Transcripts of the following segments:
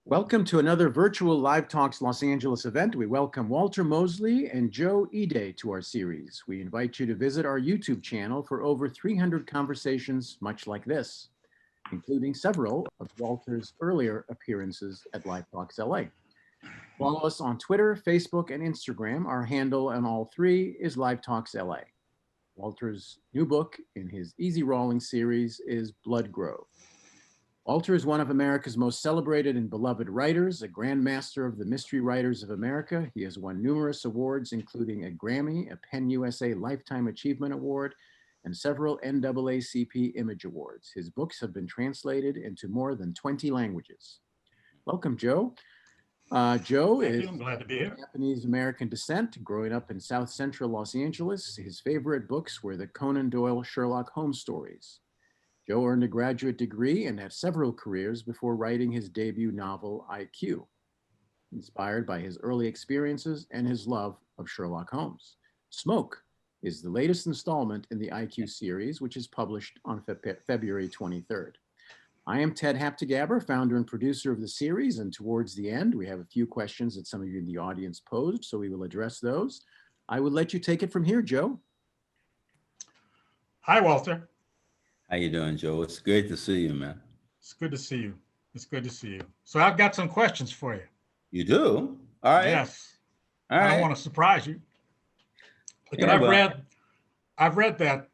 Welcome to another virtual Live Talks Los Angeles event. We welcome Walter Mosley and Joe Ide to our series. We invite you to visit our YouTube channel for over 300 conversations much like this, including several of Walter's earlier appearances at Live Talks LA. Follow us on Twitter, Facebook, and Instagram. Our handle on all three is Live Talks LA. Walter's new book in his Easy Rawlins series is Blood Grove. Walter is one of America's most celebrated and beloved writers, a grandmaster of the Mystery Writers of America. He has won numerous awards, including a Grammy, a PEN USA Lifetime Achievement Award, and several NAACP Image Awards. His books have been translated into more than 20 languages. Welcome, Joe. Joe is I'm glad to be here. Japanese-American descent, growing up in South Central Los Angeles. His favorite books were the Conan Doyle Sherlock Holmes stories. Joe earned a graduate degree and had several careers before writing his debut novel, IQ, inspired by his early experiences and his love of Sherlock Holmes. Smoke is the latest installment in the IQ series, which is published on February 23rd. I am Ted Haptegabber, founder and producer of the series, and towards the end, we have a few questions that some of you in the audience posed, so we will address those. I will let you take it from here, Joe. Hi, Walter. How you doing, Joe? It's great to see you, man. It's good to see you. It's good to see you. So I've got some questions for you. You do? All right. Yes. All I right. don't want to surprise you. But Yeah, I've read that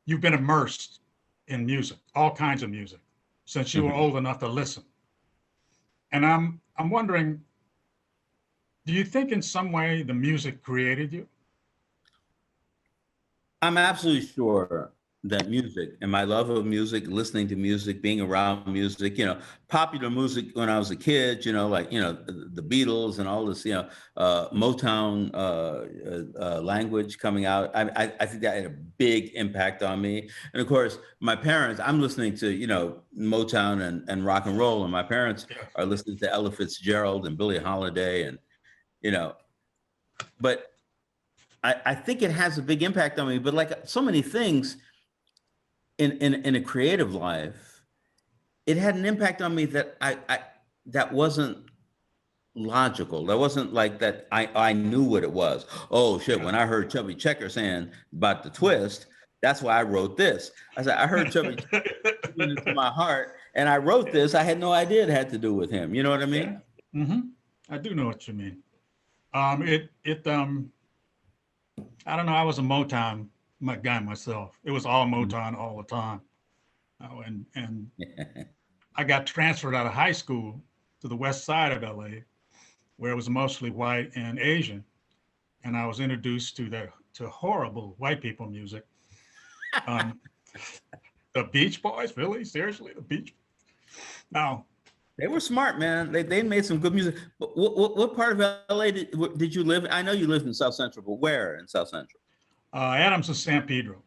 you've been immersed in music, all kinds of music, since you were old enough to listen. And I'm wondering, do you think in some way the music created you? I'm absolutely sure that music and my love of music, listening to music, being around music, popular music when I was a kid, like, the Beatles and all this, Motown language coming out. I think that had a big impact on me. And of course, my parents, I'm listening to, Motown and rock and roll, and my parents are listening to Ella Fitzgerald and Billie Holiday and, but I think it has a big impact on me, but like so many things in a creative life, it had an impact on me that that wasn't logical. That wasn't like that I knew what it was. Oh shit, when I heard Chubby Checker saying about the twist, that's why I wrote this. I said, I heard Chubby Checker into my heart and I wrote this. I had no idea it had to do with him. You know what I mean? Yeah. Mm-hmm. I do know what you mean. I don't know. I was a Motown guy myself. It was all Motown all the time. And I got transferred out of high school to the west side of LA, where it was mostly white and Asian. And I was introduced to horrible white people music. The Beach Boys, really? Seriously, the Beach? No. They were smart, man. They made some good music. But what part of LA did you live in? I know you lived in South Central, but where in South Central? Adams and San Pedro.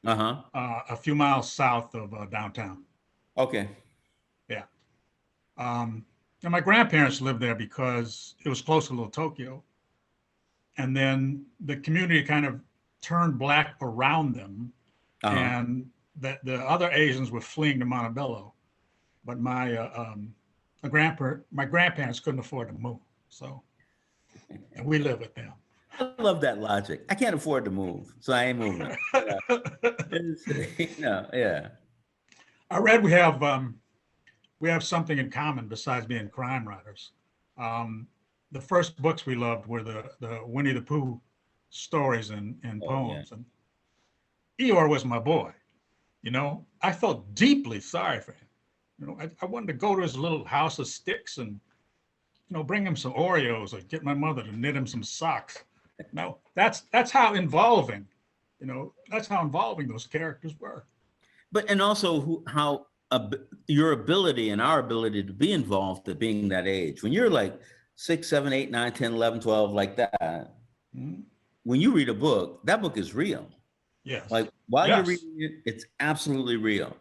Uh-huh. A few miles south of downtown. Okay. Yeah. And my grandparents lived there because it was close to Little Tokyo. And then the community kind of turned black around them. And the other Asians were fleeing to Montebello. But my grandparents couldn't afford to move, so and we live with them. I love that logic. I can't afford to move, so I ain't moving. Yeah. I read we have something in common besides being crime writers. The first books we loved were the Winnie the Pooh stories and poems, and Eeyore was my boy. I felt deeply sorry for him. I wanted to go to his little house of sticks and, bring him some Oreos or get my mother to knit him some socks. That's how involving, that's how involving those characters were. But, and also how your ability and our ability to be involved at being that age, when you're like 6, 7, 8, 9, 10, 11, 12, like that, when you read a book, that book is real. Yes. Like while you're reading it, it's absolutely real.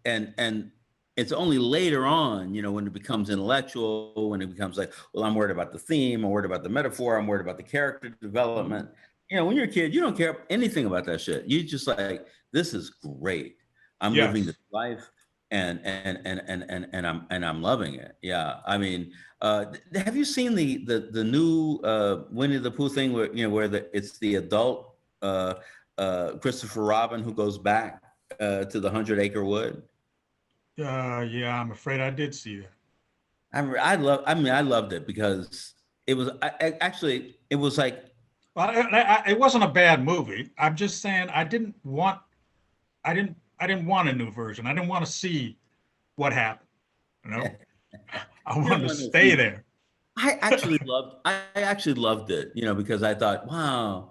And it's only later on, when it becomes intellectual, when it becomes like, well, I'm worried about the theme, I'm worried about the metaphor, I'm worried about the character development. When you're a kid, you don't care anything about that shit. You just like, this is great. I'm living this life. and I'm loving it. Yeah, I mean, have you seen the new Winnie the Pooh thing where it's the adult Christopher Robin who goes back to the 100-Acre Wood? Yeah, I'm afraid I did see that. I loved it because it was actually it was like. Well, it wasn't a bad movie. I'm just saying I didn't want a new version. I didn't want to see what happened. You know, I wanted to stay there. I actually loved it, because I thought, wow,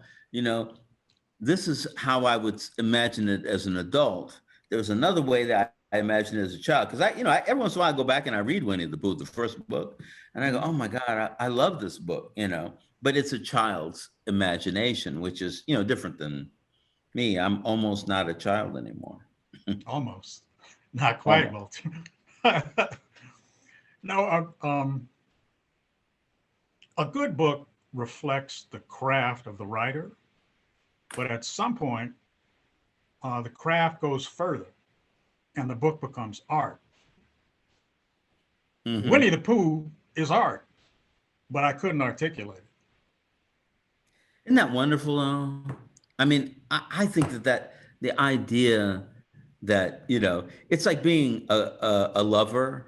this is how I would imagine it as an adult. There was another way that I imagined it as a child, because every once in a while I go back and I read Winnie the Pooh, the first book, and I go, oh my God, I love this book, but it's a child's imagination, which is, different than me. I'm almost not a child anymore. Almost, not quite, Walter. No, a good book reflects the craft of the writer, but at some point, the craft goes further and the book becomes art. Mm-hmm. Winnie the Pooh is art, but I couldn't articulate it. Isn't that wonderful? I mean, I think that the idea that, it's like being a lover,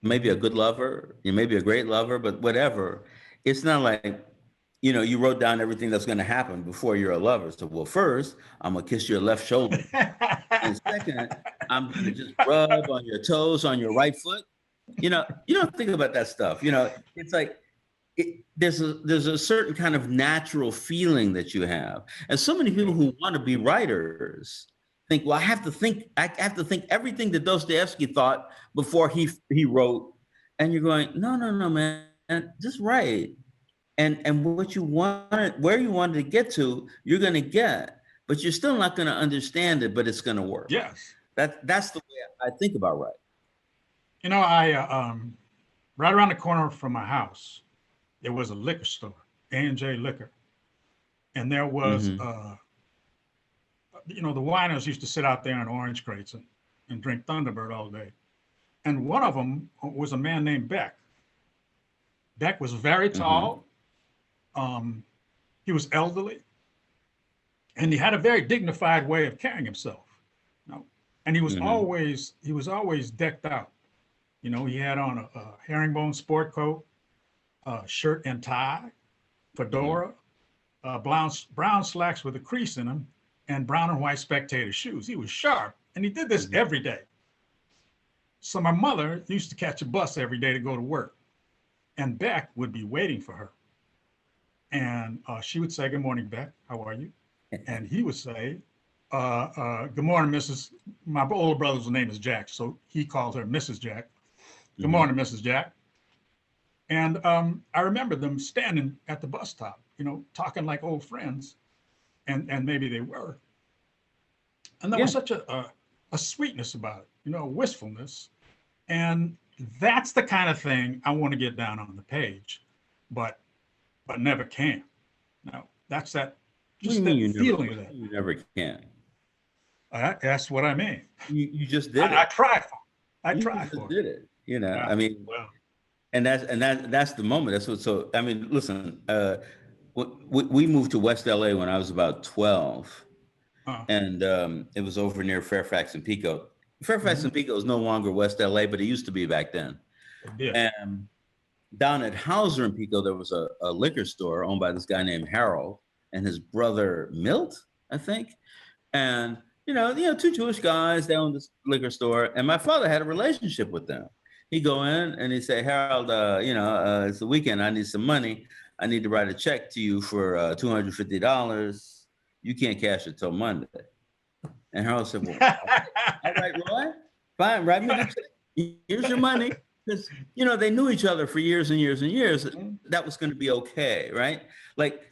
maybe a good lover, you may be a great lover, but whatever. It's not like, you wrote down everything that's going to happen before you're a lover. So, well, first, I'm going to kiss your left shoulder. And second, I'm going to just rub on your toes on your right foot. You don't think about that stuff. It's like, there's a certain kind of natural feeling that you have. And so many people who want to be writers think, well, I have to think everything that Dostoevsky thought before he wrote. And you're going, no, man, just write. And what you wanted, where you wanted to get to, you're going to get, but you're still not going to understand it, but it's going to work. Yes. That's the way I think about writing. I right around the corner from my house, there was a liquor store, A&J Liquor. And there was, the winos used to sit out there in orange crates and drink Thunderbird all day. And one of them was a man named Beck. Beck was very tall. He was elderly. And he had a very dignified way of carrying himself. And he was always decked out. He had on a herringbone sport coat, shirt and tie, fedora, brown slacks with a crease in them, and brown and white Spectator shoes. He was sharp, and he did this every day. So my mother used to catch a bus every day to go to work, and Beck would be waiting for her. And she would say, "Good morning, Beck. How are you?" And he would say, "Good morning, Mrs." My older brother's name is Jack, so he called her Mrs. Jack. "Good morning, Mrs. Jack." And I remember them standing at the bus stop, talking like old friends, and maybe they were. And there was such a sweetness about it, a wistfulness. And that's the kind of thing I want to get down on the page, but never can. No, that's that. Just that feeling of that. You never can. That's what I mean. You just did it. I tried for it. You just did it. I mean, well. And that's the moment. That's what. So I mean, listen. We moved to West LA when I was about 12, and it was over near Fairfax and Pico. Fairfax and Pico is no longer West LA, but it used to be back then. Yeah. And down at Hauser and Pico, there was a liquor store owned by this guy named Harold and his brother Milt, I think. And two Jewish guys, they owned this liquor store, and my father had a relationship with them. He'd go in and he'd say, "Harold, it's the weekend. I need some money. I need to write a check to you for $250. You can't cash it till Monday." And Harold said, "Well, all right, Roy, fine, write me the check. Here's your money." Because, they knew each other for years and years and years. That was going to be okay, right? Like,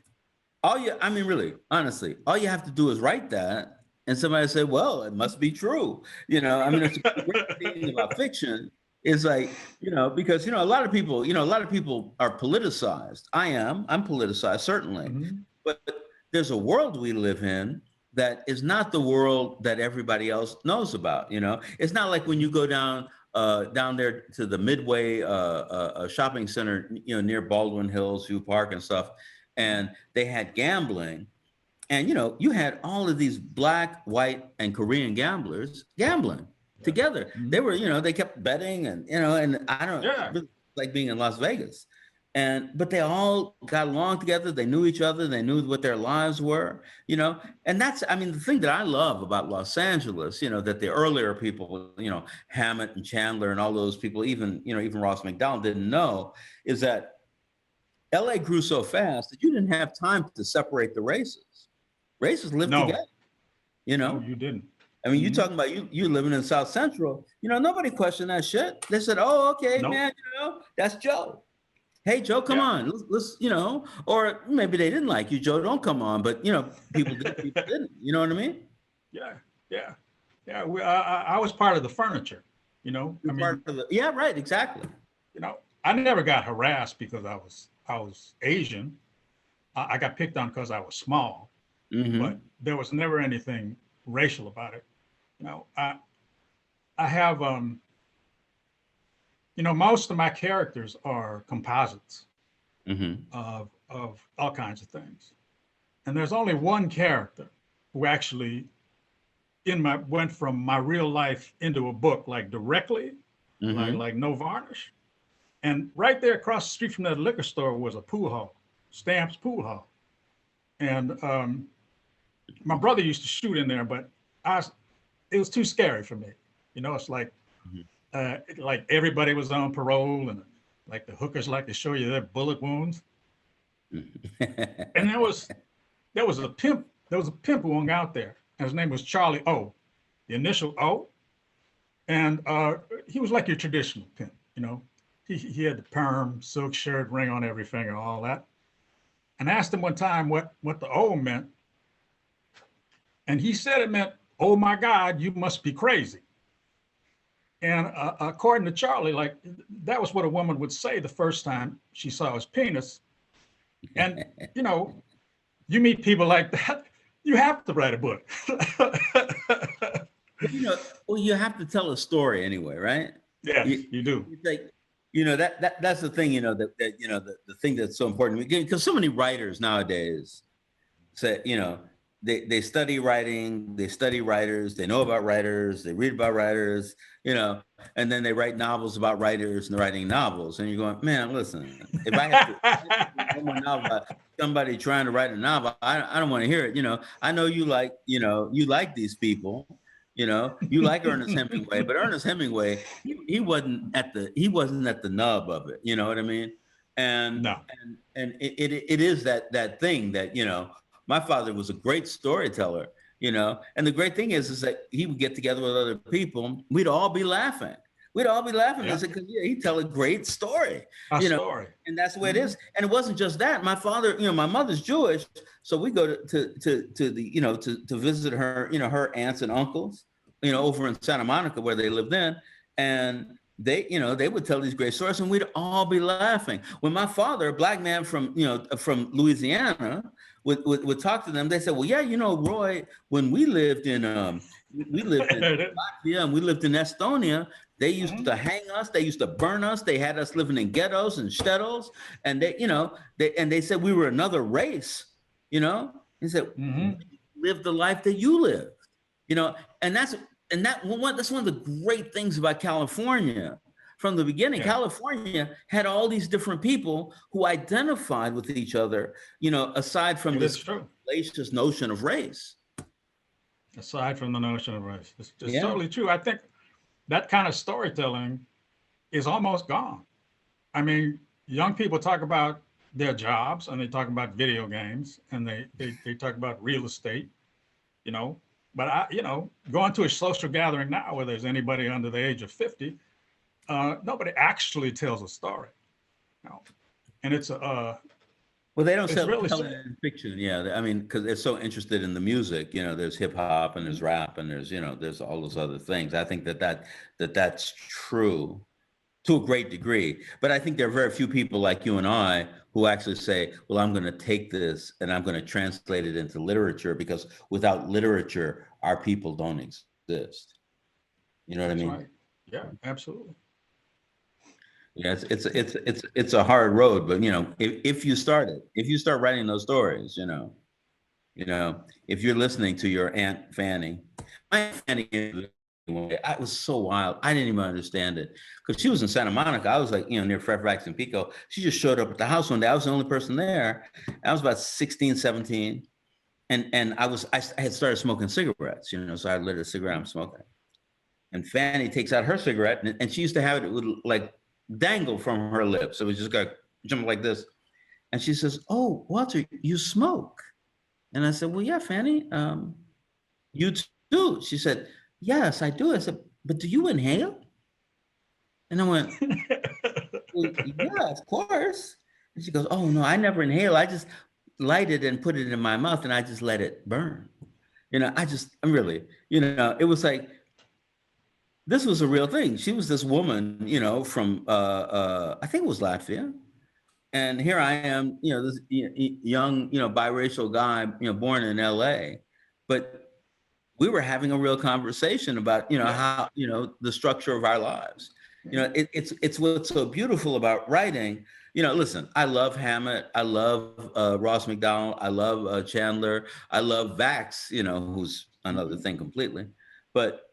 really, honestly, all you have to do is write that. And somebody said, "Well, it must be true." It's a great thing about fiction. Is like, because, a lot of people are politicized. I'm politicized, certainly. But there's a world we live in that is not the world that everybody else knows about. It's not like when you go down there to the Midway shopping center, near Baldwin Hills, View Park and stuff, and they had gambling, and you had all of these Black, white, and Korean gamblers gambling together. Mm-hmm. They were, they kept betting, and I don't really like being in Las Vegas. But they all got along together. They knew each other. They knew what their lives were, and that's, the thing that I love about Los Angeles, that the earlier people, Hammett and Chandler and all those people, even Ross McDowell didn't know, is that LA grew so fast that you didn't have time to separate the races. Races lived together, No, you didn't. You talking about you living in South Central, nobody questioned that shit. They said, oh, okay, Nope. man, that's Joe. Hey, Joe, come on. Let's, or maybe they didn't like you, Joe, don't come on. But, people did, people didn't. You know what I mean? Yeah. I was part of the furniture, Yeah, right. Exactly. I never got harassed because I was Asian. I got picked on because I was small, but there was never anything racial about it. I have, most of my characters are composites of all kinds of things. And there's only one character who actually went from my real life into a book, like directly, like no varnish. And right there across the street from that liquor store was a pool hall, Stamps Pool Hall. And my brother used to shoot in there, but it was too scary for me. It's like, like everybody was on parole, and like the hookers like to show you their bullet wounds. And there was a pimp who hung out there, and his name was Charlie O, the initial O. And he was like your traditional pimp, He had the perm, silk shirt, ring on every finger, all that. And I asked him one time what the O meant. And he said it meant, oh my God, you must be crazy. And according to Charlie, like that was what a woman would say the first time she saw his penis. And, you meet people like that, you have to write a book. Well, you have to tell a story anyway, right? Yeah, you do. Like, that's the thing, the thing that's so important, because so many writers nowadays say, they study writing, they study writers, they know about writers, they read about writers, and then they write novels about writers and writing novels. And you're going, man, listen, if I have to write a novel about somebody trying to write a novel, I don't want to hear it. I know you like these people, you like Ernest Hemingway, but Ernest Hemingway, he wasn't at the nub of it. You know what I mean? And no. and it is that thing that, my father was a great storyteller, and the great thing is that he would get together with other people. We'd all be laughing. Yeah. Because he'd tell a great story. Story. And that's the way it is. And it wasn't just that. My father, my mother's Jewish, so we go to visit her, her aunts and uncles, over in Santa Monica where they lived then, and they would tell these great stories, and we'd all be laughing. When my father, a Black man from Louisiana, would talk to them, they said, well, yeah, Roy, when we lived in Latvia and we lived in Estonia, they used to hang us, they used to burn us, they had us living in ghettos and shtetls, and they said we were another race, He said, we lived the life that you lived, and that's one of the great things about California. From the beginning, California had all these different people who identified with each other, aside from this fallacious notion of race. Aside from the notion of race. It's totally true. I think that kind of storytelling is almost gone. I mean, young people talk about their jobs, and they talk about video games, and they talk about real estate, But going to a social gathering now where there's anybody under the age of 50, nobody actually tells a story. And it's well, they don't tell really it in fiction. Yeah, because they're so interested in the music. There's hip hop and there's rap and there's all those other things. I think that's true. to a great degree. But I think there are very few people like you and I who actually say, well, I'm going to take this and I'm going to translate it into literature, because without literature, our people don't exist. You know what I That's mean? right. Yeah, absolutely. Yeah, it's a hard road, but you know, if you start writing those stories, if you're listening to your Aunt Fanny, my Aunt Fanny, I was so wild. I didn't even understand it, because she was in Santa Monica. I was like, near Fairfax and Pico. She just showed up at the house one day. I was the only person there. I was about 16, 17. And I had started smoking cigarettes, so I lit a cigarette, I'm smoking. And Fanny takes out her cigarette, and she used to have it would like dangle from her lips. It was just got jump like this. And she says, "Oh, Walter, you smoke?" And I said, "Well, yeah, Fanny, you too." She said, "Yes, I do." I said, "But do you inhale?" And I went, "Well, yeah, of course." And she goes, "Oh, no, I never inhale. I just light it and put it in my mouth, and I just let it burn." I'm really, it was like, this was a real thing. She was this woman, from, I think it was Latvia. And here I am, this young, biracial guy, born in LA. But we were having a real conversation about, how, the structure of our lives. It's what's so beautiful about writing. Listen, I love Hammett. I love Ross McDowell. I love Chandler. I love Vax, who's another thing completely. But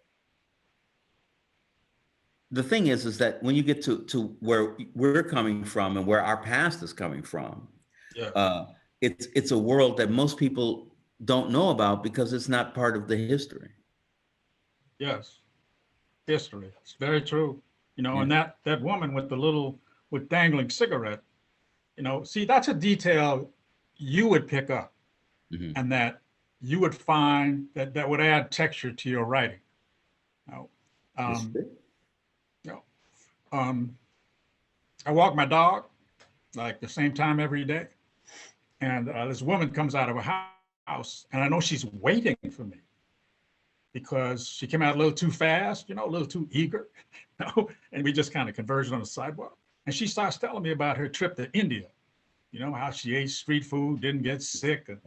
the thing is that when you get to where we're coming from and where our past is coming from, it's a world that most people don't know about because it's not part of the history. Yes, history. It's very true. Yeah. And that woman with dangling cigarette, see, that's a detail you would pick up, Mhm. and that you would find that would add texture to your writing. Now, I walk my dog like the same time every day, and this woman comes out of her house, and I know she's waiting for me because she came out a little too fast, a little too eager, and we just kind of converged on the sidewalk. And she starts telling me about her trip to India, how she ate street food, didn't get sick, and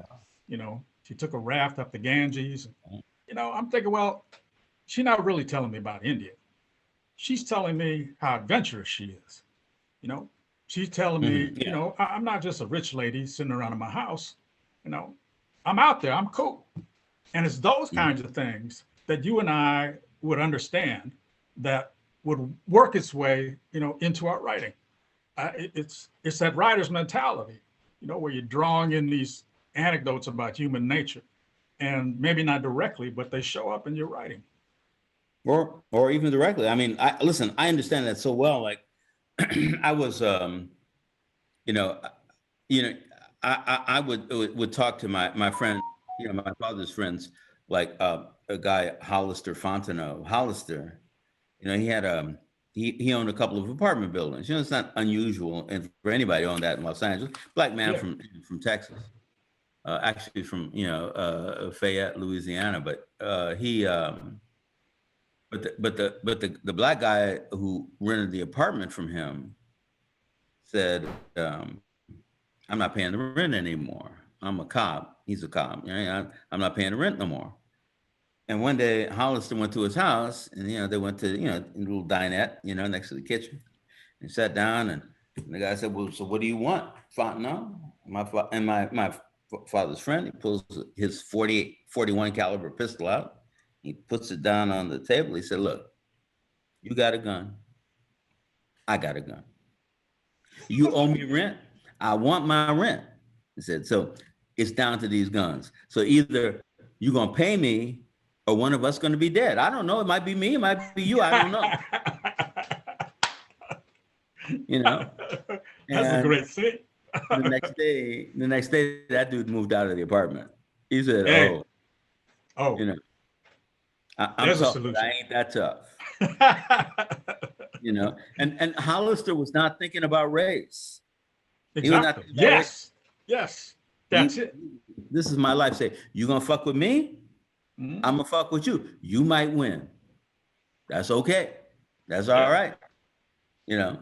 she took a raft up the Ganges. I'm thinking, well, she's not really telling me about India. She's telling me how adventurous she is. She's telling me, I'm not just a rich lady sitting around in my house. I'm out there, I'm cool. And it's those kinds of things that you and I would understand that would work its way, into our writing. It's that writer's mentality, where you're drawing in these anecdotes about human nature, and maybe not directly, but they show up in your writing. Or even directly. I mean, I understand that so well. Like, I was, I would talk to my friend, my father's friends, like a guy, Hollister Fontenot. Hollister, he had he owned a couple of apartment buildings. It's not unusual and for anybody to own that in Los Angeles. Black man from Texas, actually from Fayette, Louisiana, but he. But the black guy who rented the apartment from him said, "I'm not paying the rent anymore. I'm a cop. He's a cop. I'm not paying the rent no more." And one day Hollister went to his house, and they went to a little dinette, next to the kitchen, and sat down. And the guy said, "Well, so what do you want, Fontenot?" My father's friend, he pulls his 41 caliber pistol out. He puts it down on the table. He said, "Look, you got a gun. I got a gun. You owe me rent. I want my rent." He said, "So it's down to these guns. So either you're going to pay me or one of us going to be dead. I don't know. It might be me. It might be you. I don't know." That's a great thing. the next day, that dude moved out of the apartment. He said, Hey. I'm There's tough, a solution. but I ain't that tough. And Hollister was not thinking about race. Exactly. Yes. That's it. This is my life. Say, you gonna fuck with me? I'm gonna fuck with you. You might win. That's okay. That's all right. you know?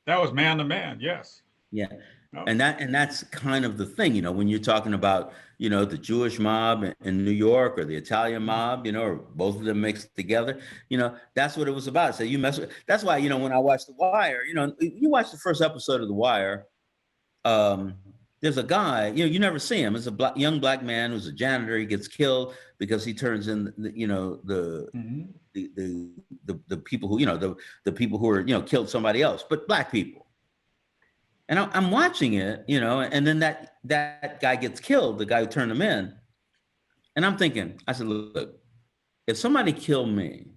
That was man to man. Yes. Yeah. Oh, And that's kind of the thing, you know, when you're talking about, you know, the Jewish mob in New York or the Italian mob, you know, or both of them mixed together, you know, that's what it was about. So you mess with, that's why, you know, when I watched The Wire, you know, you watch the first episode of The Wire, there's a guy, you know, you never see him. It's a young black man who's a janitor. He gets killed because he turns in, you know, the people who, you know, the people who are, you know, killed somebody else, but black people. And I'm watching it, you know, and then that guy gets killed, the guy who turned him in. And I'm thinking, I said, look, if somebody killed me,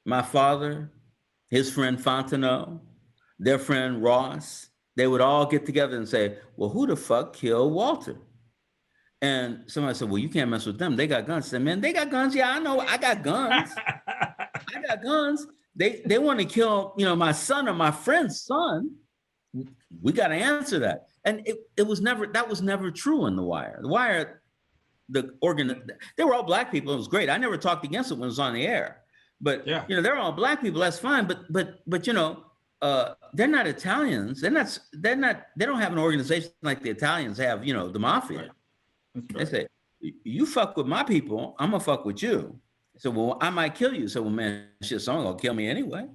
my father, his friend Fontenot, their friend Ross, they would all get together and say, well, who the fuck killed Walter? And somebody said, well, you can't mess with them. They got guns. I said, man, they got guns. Yeah, I know. I got guns. I got guns. They want to kill, you know, my son or my friend's son. We got to answer that. And it was never, that was never true in The Wire. The Wire, they were all black people. It was great. I never talked against it when it was on the air. But, yeah. you know, they're all black people. That's fine. But you know, they're not Italians. They don't have an organization like the Italians have, you know, the mafia. Right. Right. They say, you fuck with my people, I'm gonna fuck with you. So, well, I might kill you. So, well, man, shit, someone gonna kill me anyway.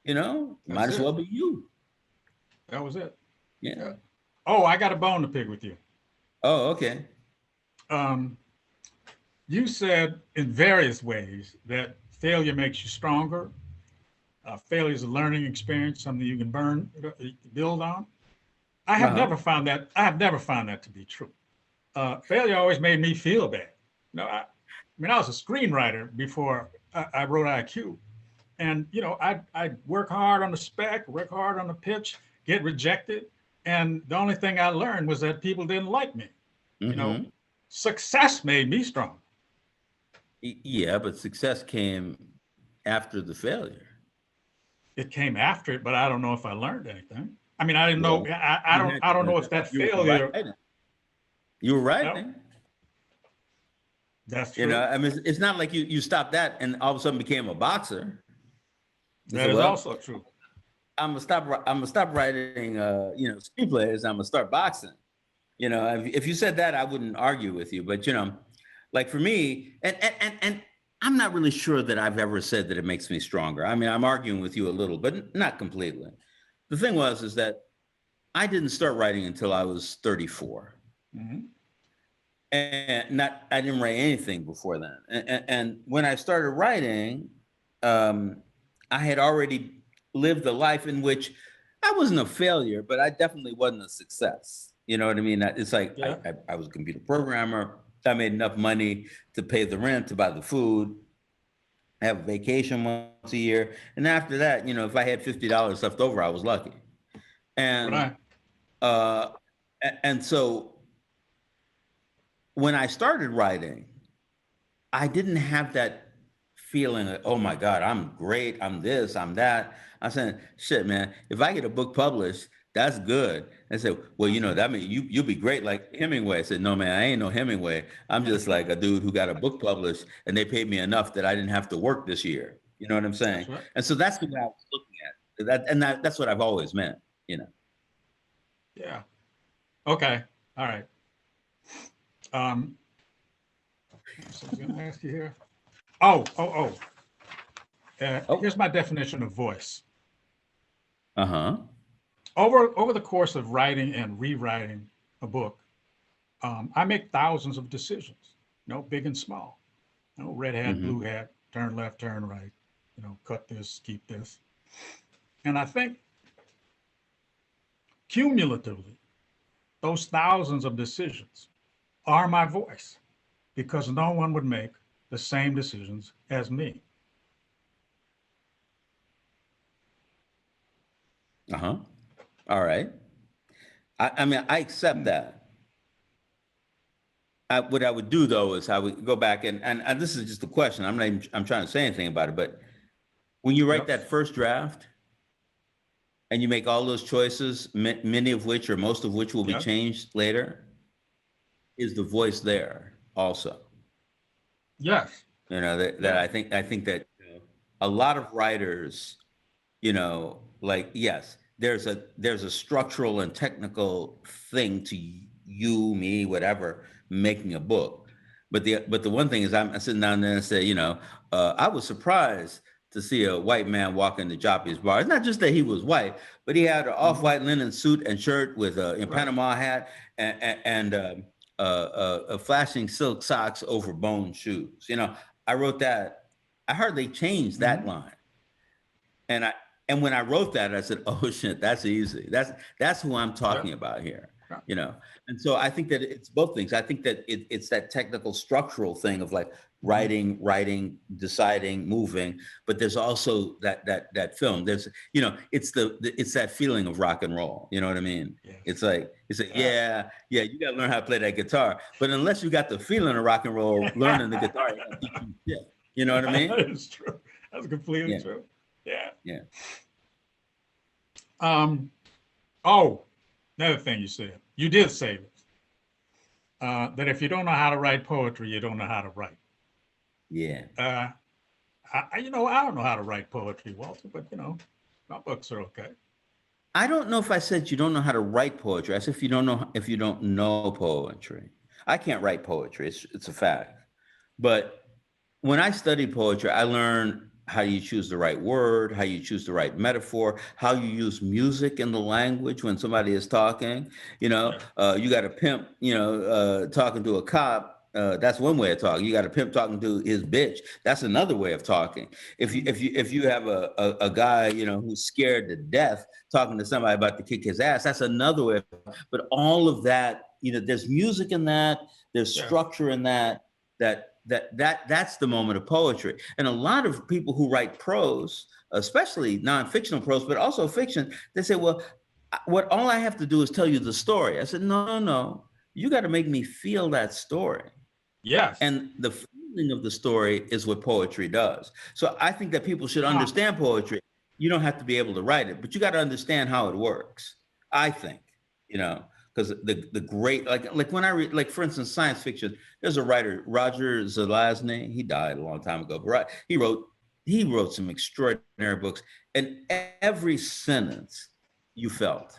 You know, might as well be you. That was it. Yeah. Oh, I got a bone to pick with you. Oh, okay. You said in various ways that failure makes you stronger. Failure is a learning experience, something you can build on. I have never found that. I have never found that to be true. Failure always made me feel bad. You know, I mean, I was a screenwriter before I wrote IQ, and you know, I'd work hard on the spec, work hard on the pitch, get rejected, and the only thing I learned was that people didn't like me. Mm-hmm. You know, success made me strong. Yeah, but success came after the failure. It came after it, but I don't know if I learned anything. I mean, I didn't know. I don't know if that failure. You were right. No. That's true. You know, I mean, it's not like you stopped that and all of a sudden became a boxer. That is also true. I'm gonna stop writing, you know, screenplays. I'm gonna start boxing. You know, if you said that, I wouldn't argue with you. But you know, like for me, and I'm not really sure that I've ever said that it makes me stronger. I mean, I'm arguing with you a little, but not completely. The thing is that I didn't start writing until I was 34. Mm-hmm. And I didn't write anything before then. And when I started writing, I had already lived a life in which I wasn't a failure, but I definitely wasn't a success. You know what I mean? It's like, yeah. I was a computer programmer. I made enough money to pay the rent, to buy the food, have a vacation once a year. And after that, you know, if I had $50 left over, I was lucky. And, and so when I started writing, I didn't have that feeling of, oh my God, I'm great, I'm this, I'm that. I said, shit, man, if I get a book published, that's good. I said, well, you know, that means you'll be great like Hemingway. I said, no, man, I ain't no Hemingway. I'm just like a dude who got a book published and they paid me enough that I didn't have to work this year. You know what I'm saying? Right. And so that's what I was looking at. That's what I've always meant, you know? Yeah. Okay. All right. So I'm going to ask you here. Here's my definition of voice. Uh-huh. Over the course of writing and rewriting a book, I make thousands of decisions, you know, big and small. You know, red hat, blue hat, turn left, turn right, you know, cut this, keep this. And I think cumulatively, those thousands of decisions are my voice, because no one would make the same decisions as me. Uh-huh. All right. I mean, I accept that. What I would do though is I would go back and this is just a question. I'm trying to say anything about it, but when you write that first draft and you make all those choices, many of which or most of which will be changed later, is the voice there also? Yes. You know, that I think that a lot of writers, you know, like, yes, there's a structural and technical thing to you, me, whatever, making a book. But the one thing is, I'm sitting down there and say, I was surprised to see a white man walk into Joppy's bar. It's not just that he was white, but he had an off-white linen suit and shirt with a Panama hat and flashing silk socks over bone shoes. I wrote that. I hardly changed that line. And when I wrote that, I said, "Oh shit, that's easy. That's who I'm talking about here." And so I think that it's both things. I think that it's that technical structural thing of like writing, deciding, moving, but there's also that film. There's it's that feeling of rock and roll. You know what I mean? Yeah. It's like yeah, you got to learn how to play that guitar, but unless you got the feeling of rock and roll, learning the guitar, you know what I mean? That is true. That's completely true. Yeah. Oh, another thing you did say this, that if you don't know how to write poetry, you don't know how to write. Yeah. I don't know how to write poetry, Walter, but my books are okay. I don't know if I said you don't know how to write poetry. I said if you don't know poetry. I can't write poetry. It's a fact. But when I studied poetry, I learned how you choose the right word, how you choose the right metaphor, how you use music in the language when somebody is talking. You got a pimp, talking to a cop. That's one way of talking. You got a pimp talking to his bitch. That's another way of talking. If you have a guy, who's scared to death talking to somebody about to kick his ass, that's another way. But all of that, there's music in that, there's structure in that's the moment of poetry. And a lot of people who write prose, especially non-fictional prose, but also fiction, they say, well, all I have to do is tell you the story. I said, no, you got to make me feel that story. Yes. And the feeling of the story is what poetry does. So I think that people should understand poetry. You don't have to be able to write it, but you got to understand how it works. I think, because the great, like when I read, like for instance, science fiction, there's a writer, Roger Zelazny, he died a long time ago, but he wrote some extraordinary books, and every sentence you felt,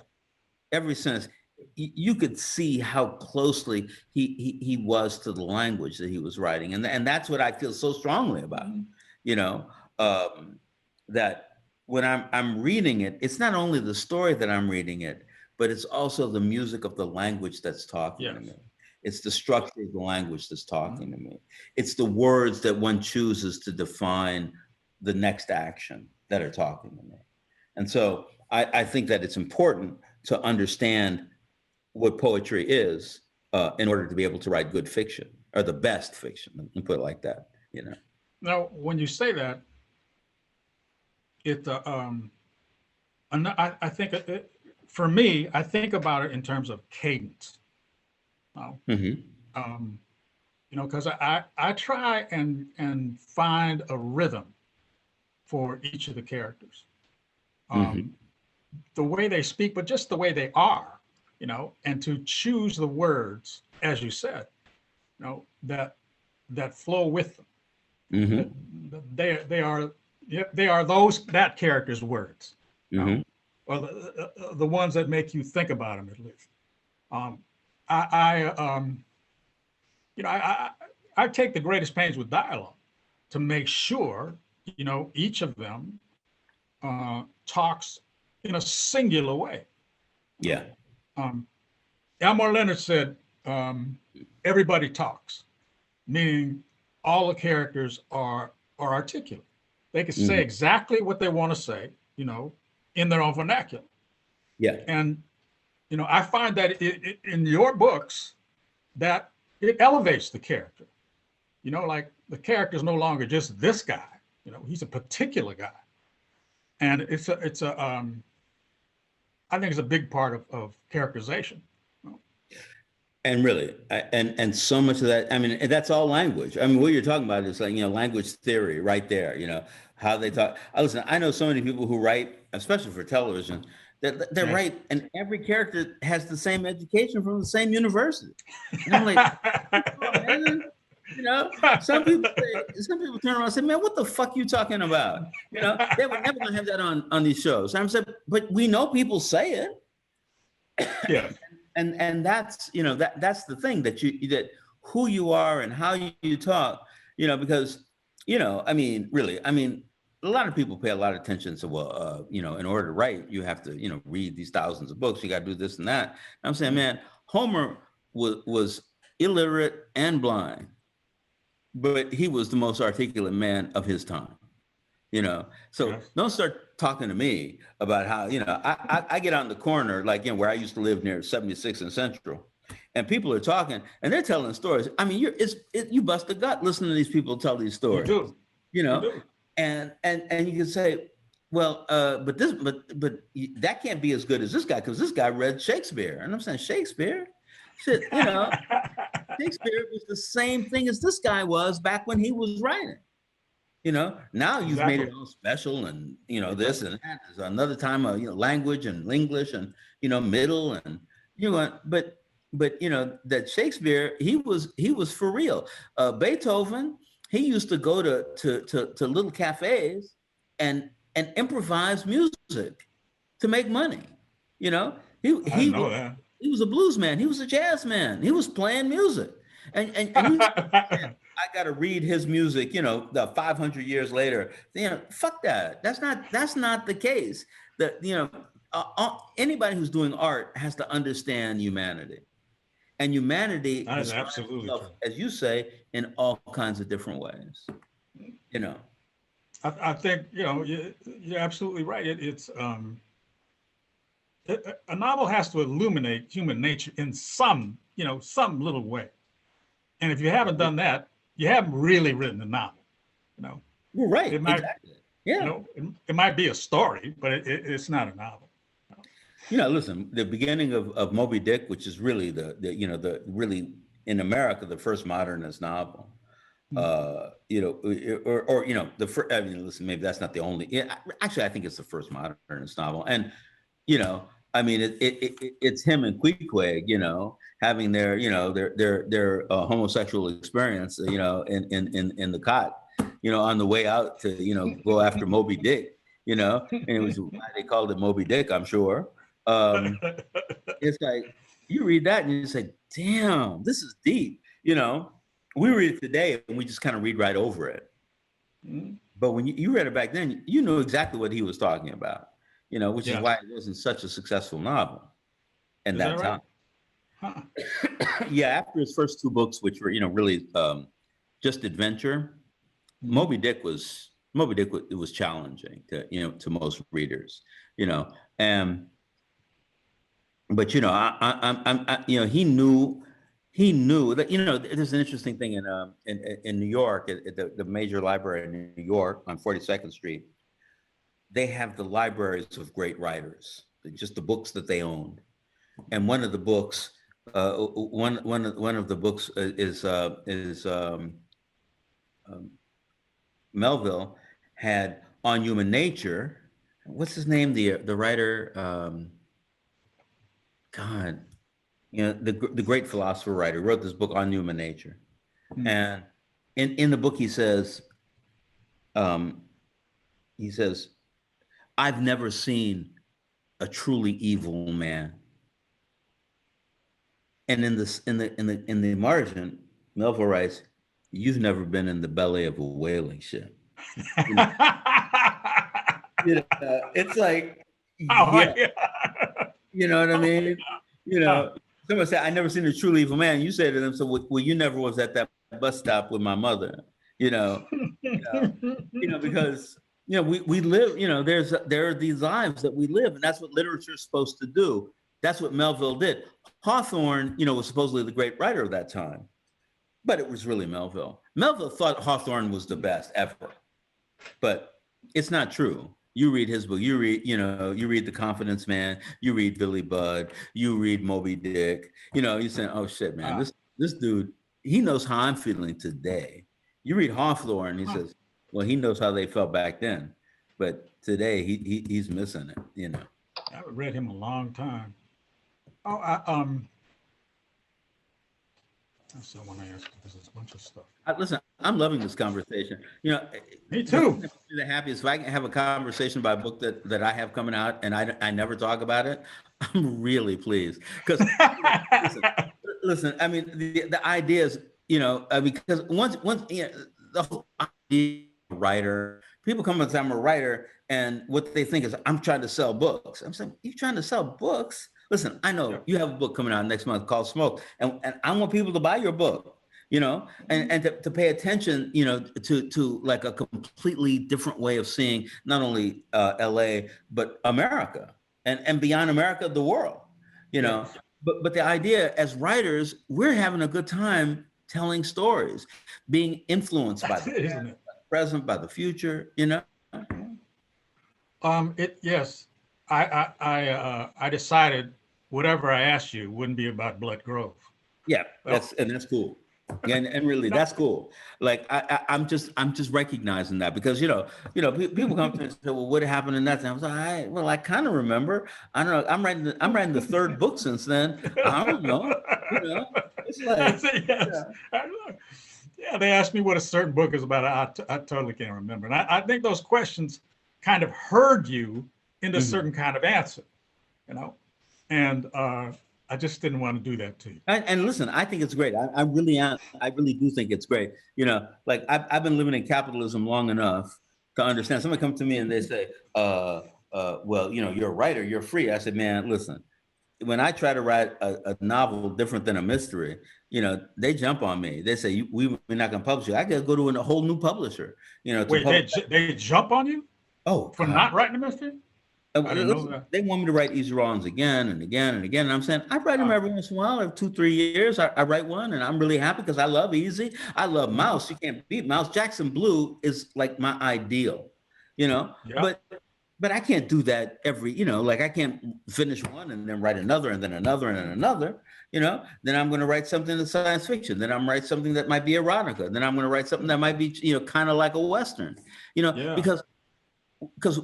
every sentence, you could see how closely he was to the language that he was writing. And that's what I feel so strongly about, that when I'm reading it, it's not only the story that I'm reading it, but it's also the music of the language that's talking to me. It's the structure of the language that's talking to me. It's the words that one chooses to define the next action that are talking to me. And so I think that it's important to understand what poetry is in order to be able to write good fiction, or the best fiction, and put it like that, Now, when you say that, I think for me, I think about it in terms of cadence. Because I try and find a rhythm for each of the characters, the way they speak, but just the way they are, and to choose the words, as you said, that flow with them. They are that character's words, or the ones that make you think about them, at least. I take the greatest pains with dialogue to make sure, each of them talks in a singular way. Yeah. Elmore Leonard said, everybody talks, meaning all the characters are articulate. They can say exactly what they want to say, in their own vernacular. Yeah. And, I find that in your books, that it elevates the character. Like the character is no longer just this guy. He's a particular guy, and I think it's a big part of characterization. And really, and so much of that, and that's all language. What you're talking about is like, language theory right there, how they talk. Listen, I know so many people who write, especially for television, that they write, and every character has the same education from the same university. And I'm like, oh, man, You know, some people turn around and say, man, what the fuck you talking about? You know, they were never gonna have that on these shows. I'm saying, but we know people say it. Yeah. And that's, you know, that's the thing that who you are and how you talk, you know, because, you know, I mean, really, I mean, a lot of people pay a lot of attention to, well, you know, in order to write, you have to, you know, read these thousands of books. You got to do this and that. I'm saying, man, Homer was illiterate and blind, but he was the most articulate man of his time, you know? So Yes. don't start talking to me about how, you know, I get out in the corner, like, you know, where I used to live near 76 and Central, and people are talking and they're telling stories. I mean, you bust a gut listening to these people tell these stories, You do. you know? You do. And you can say, well, but that can't be as good as this guy, because this guy read Shakespeare. And I'm saying, Shakespeare? Shit, you know, Shakespeare was the same thing as this guy was back when he was writing. You know, now you've made it all special, and, you know, this and that. There's another time of, you know, language and English and, you know, middle and, you know, but you know, that Shakespeare, he was for real. Beethoven, he used to go to little cafes and improvise music to make money. You know, he was a blues man. He was a jazz man. He was playing music, and you know, I got to read his music. You know, the 500 years later. You know, fuck that. That's not the case. That, you know, anybody who's doing art has to understand humanity. And humanity is absolutely true. As you say, in all kinds of different ways. You know, I think, you know, you're absolutely right. It's a novel has to illuminate human nature in some little way. And if you haven't done that, you haven't really written a novel. You know, you're right. It might, exactly. Yeah. You know, it might be a story, but it's not a novel. You know, listen, the beginning of Moby Dick, which is really the really in America the first modernist novel. You know, or you know, the first. I mean, listen, maybe that's not the only. Actually, I think it's the first modernist novel, and, you know, I mean, it's him and Queequeg, you know, having their, you know, their homosexual experience, you know, in the cot, you know, on the way out to, you know, go after Moby Dick, you know, and it was why they called it Moby Dick, I'm sure. It's like, you read that and you say, damn, this is deep. You know, we read it today and we just kind of read right over it. But when you read it back then, you knew exactly what he was talking about, you know, which is why it wasn't such a successful novel in that time. Huh. Yeah, after his first two books, which were, you know, really just adventure, Moby Dick was challenging to, you know, to most readers, you know, but, you know, I you know, he knew that, you know, there's an interesting thing in New York, at the major library in New York on 42nd Street. They have the libraries of great writers, just the books that they owned. And one of the books, one of the books is Melville had On Human Nature. What's his name? The writer. God, you know, the great philosopher writer wrote this book On Human Nature, and in the book he says, I've never seen a truly evil man. And in the margin, Melville writes, you've never been in the belly of a whaling ship. You know, it's like, you know what I mean? You know, someone said, I never seen a truly evil man. You say to them, so, well, you never was at that bus stop with my mother, you know, because, you know, we live, you know, there are these lives that we live, and that's what literature is supposed to do. That's what Melville did. Hawthorne, you know, was supposedly the great writer of that time, but it was really Melville. Melville thought Hawthorne was the best ever, but it's not true. You read his book, you read The Confidence Man, you read Billy Budd, you read Moby Dick, you know, you're saying, oh shit, man, this dude, he knows how I'm feeling today. You read Hawthorne, he says, well, he knows how they felt back then, but today he's missing it, you know. I read him a long time. So when I ask you, there's a bunch of stuff. Listen, I'm loving this conversation. You know, Me the thing too. that makes me the happiest, if I can have a conversation about a book that I have coming out and I never talk about it, I'm really pleased. Because listen, I mean, the idea is, you know, because once, you know, the whole idea of a writer, people come and say I'm a writer, and what they think is I'm trying to sell books. I'm saying, you trying to sell books? Listen, I know you have a book coming out next month called Smoke, and I want people to buy your book, you know, and to pay attention, you know, to like a completely different way of seeing not only LA, but America and beyond America, the world, you know. Yes. But the idea as writers, we're having a good time telling stories, being influenced by That's the it, isn't it? present, by the future, you know. Yes. I decided whatever I asked you wouldn't be about Blood Grove. Yeah, that's cool. And really, that's cool. Like I'm just recognizing that because you know people come to me and say, well, what happened in that? And I was like, well, I kind of remember. I don't know. I'm writing the third book since then. I don't know. You know, it's like Yes. Yeah, they asked me what a certain book is about. I totally can't remember. And I think those questions kind of herd you into a certain kind of answer, you know, and I just didn't want to do that to you. And listen, I think it's great. I really am. I really do think it's great. You know, like I've been living in capitalism long enough to understand. Somebody comes to me and they say, well, you know, you're a writer, you're free. I said, man, listen, when I try to write a novel different than a mystery, you know, they jump on me. They say, we're not going to publish you. I got to go to a whole new publisher, you know. Wait, they jump on you? Oh, for not writing a mystery? I didn't know that. They want me to write Easy Rawlins again and again and again. And I'm saying, I write them every once in a while, every 2-3 years. I write one and I'm really happy because I love Easy. I love Mouse. You can't beat Mouse. Jackson Blue is like my ideal, you know, but I can't do that every, you know, like I can't finish one and then write another and then another and then another, you know, then I'm going to write something that's science fiction. Then I'm write something that might be erotica. Then I'm going to write something that might be, you know, kind of like a Western, you know, because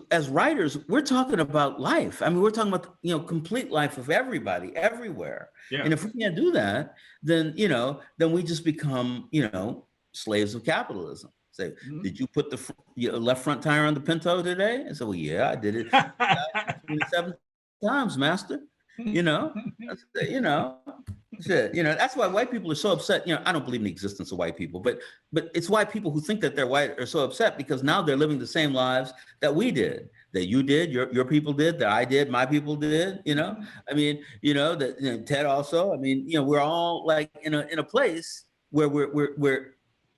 as writers, we're talking about life. I mean, we're talking about, you know, complete life of everybody, everywhere. Yeah. And if we can't do that, then, you know, then we just become, you know, slaves of capitalism. Say, did you put the left front tire on the Pinto today? I said, well, yeah, I did it 27 times, master. You know, you know, shit, you know, that's why white people are so upset. You know, I don't believe in the existence of white people, but it's why people who think that they're white are so upset because now they're living the same lives that we did, that you did, your people did, that I did, my people did. You know, I mean, you know, that, you know, Ted also. I mean, you know, we're all like in a place where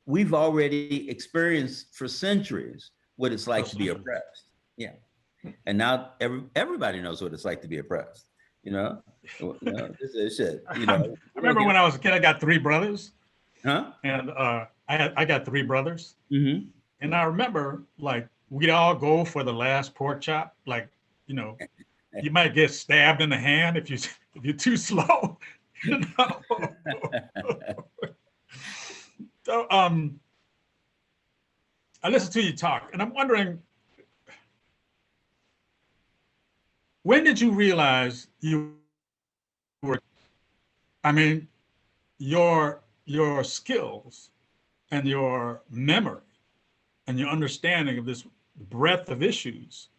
we've already experienced for centuries what it's like to be oppressed. Yeah, and now everybody knows what it's like to be oppressed. You know, this is shit. You know, I remember when I was a kid, I got 3 brothers. Huh? And I got 3 brothers. Mm-hmm. And I remember, like, we'd all go for the last pork chop. Like, you know, you might get stabbed in the hand if you're too slow. You know. So I listened to you talk, and I'm wondering, when did you realize you were, I mean, your skills and your memory and your understanding of this breadth of issues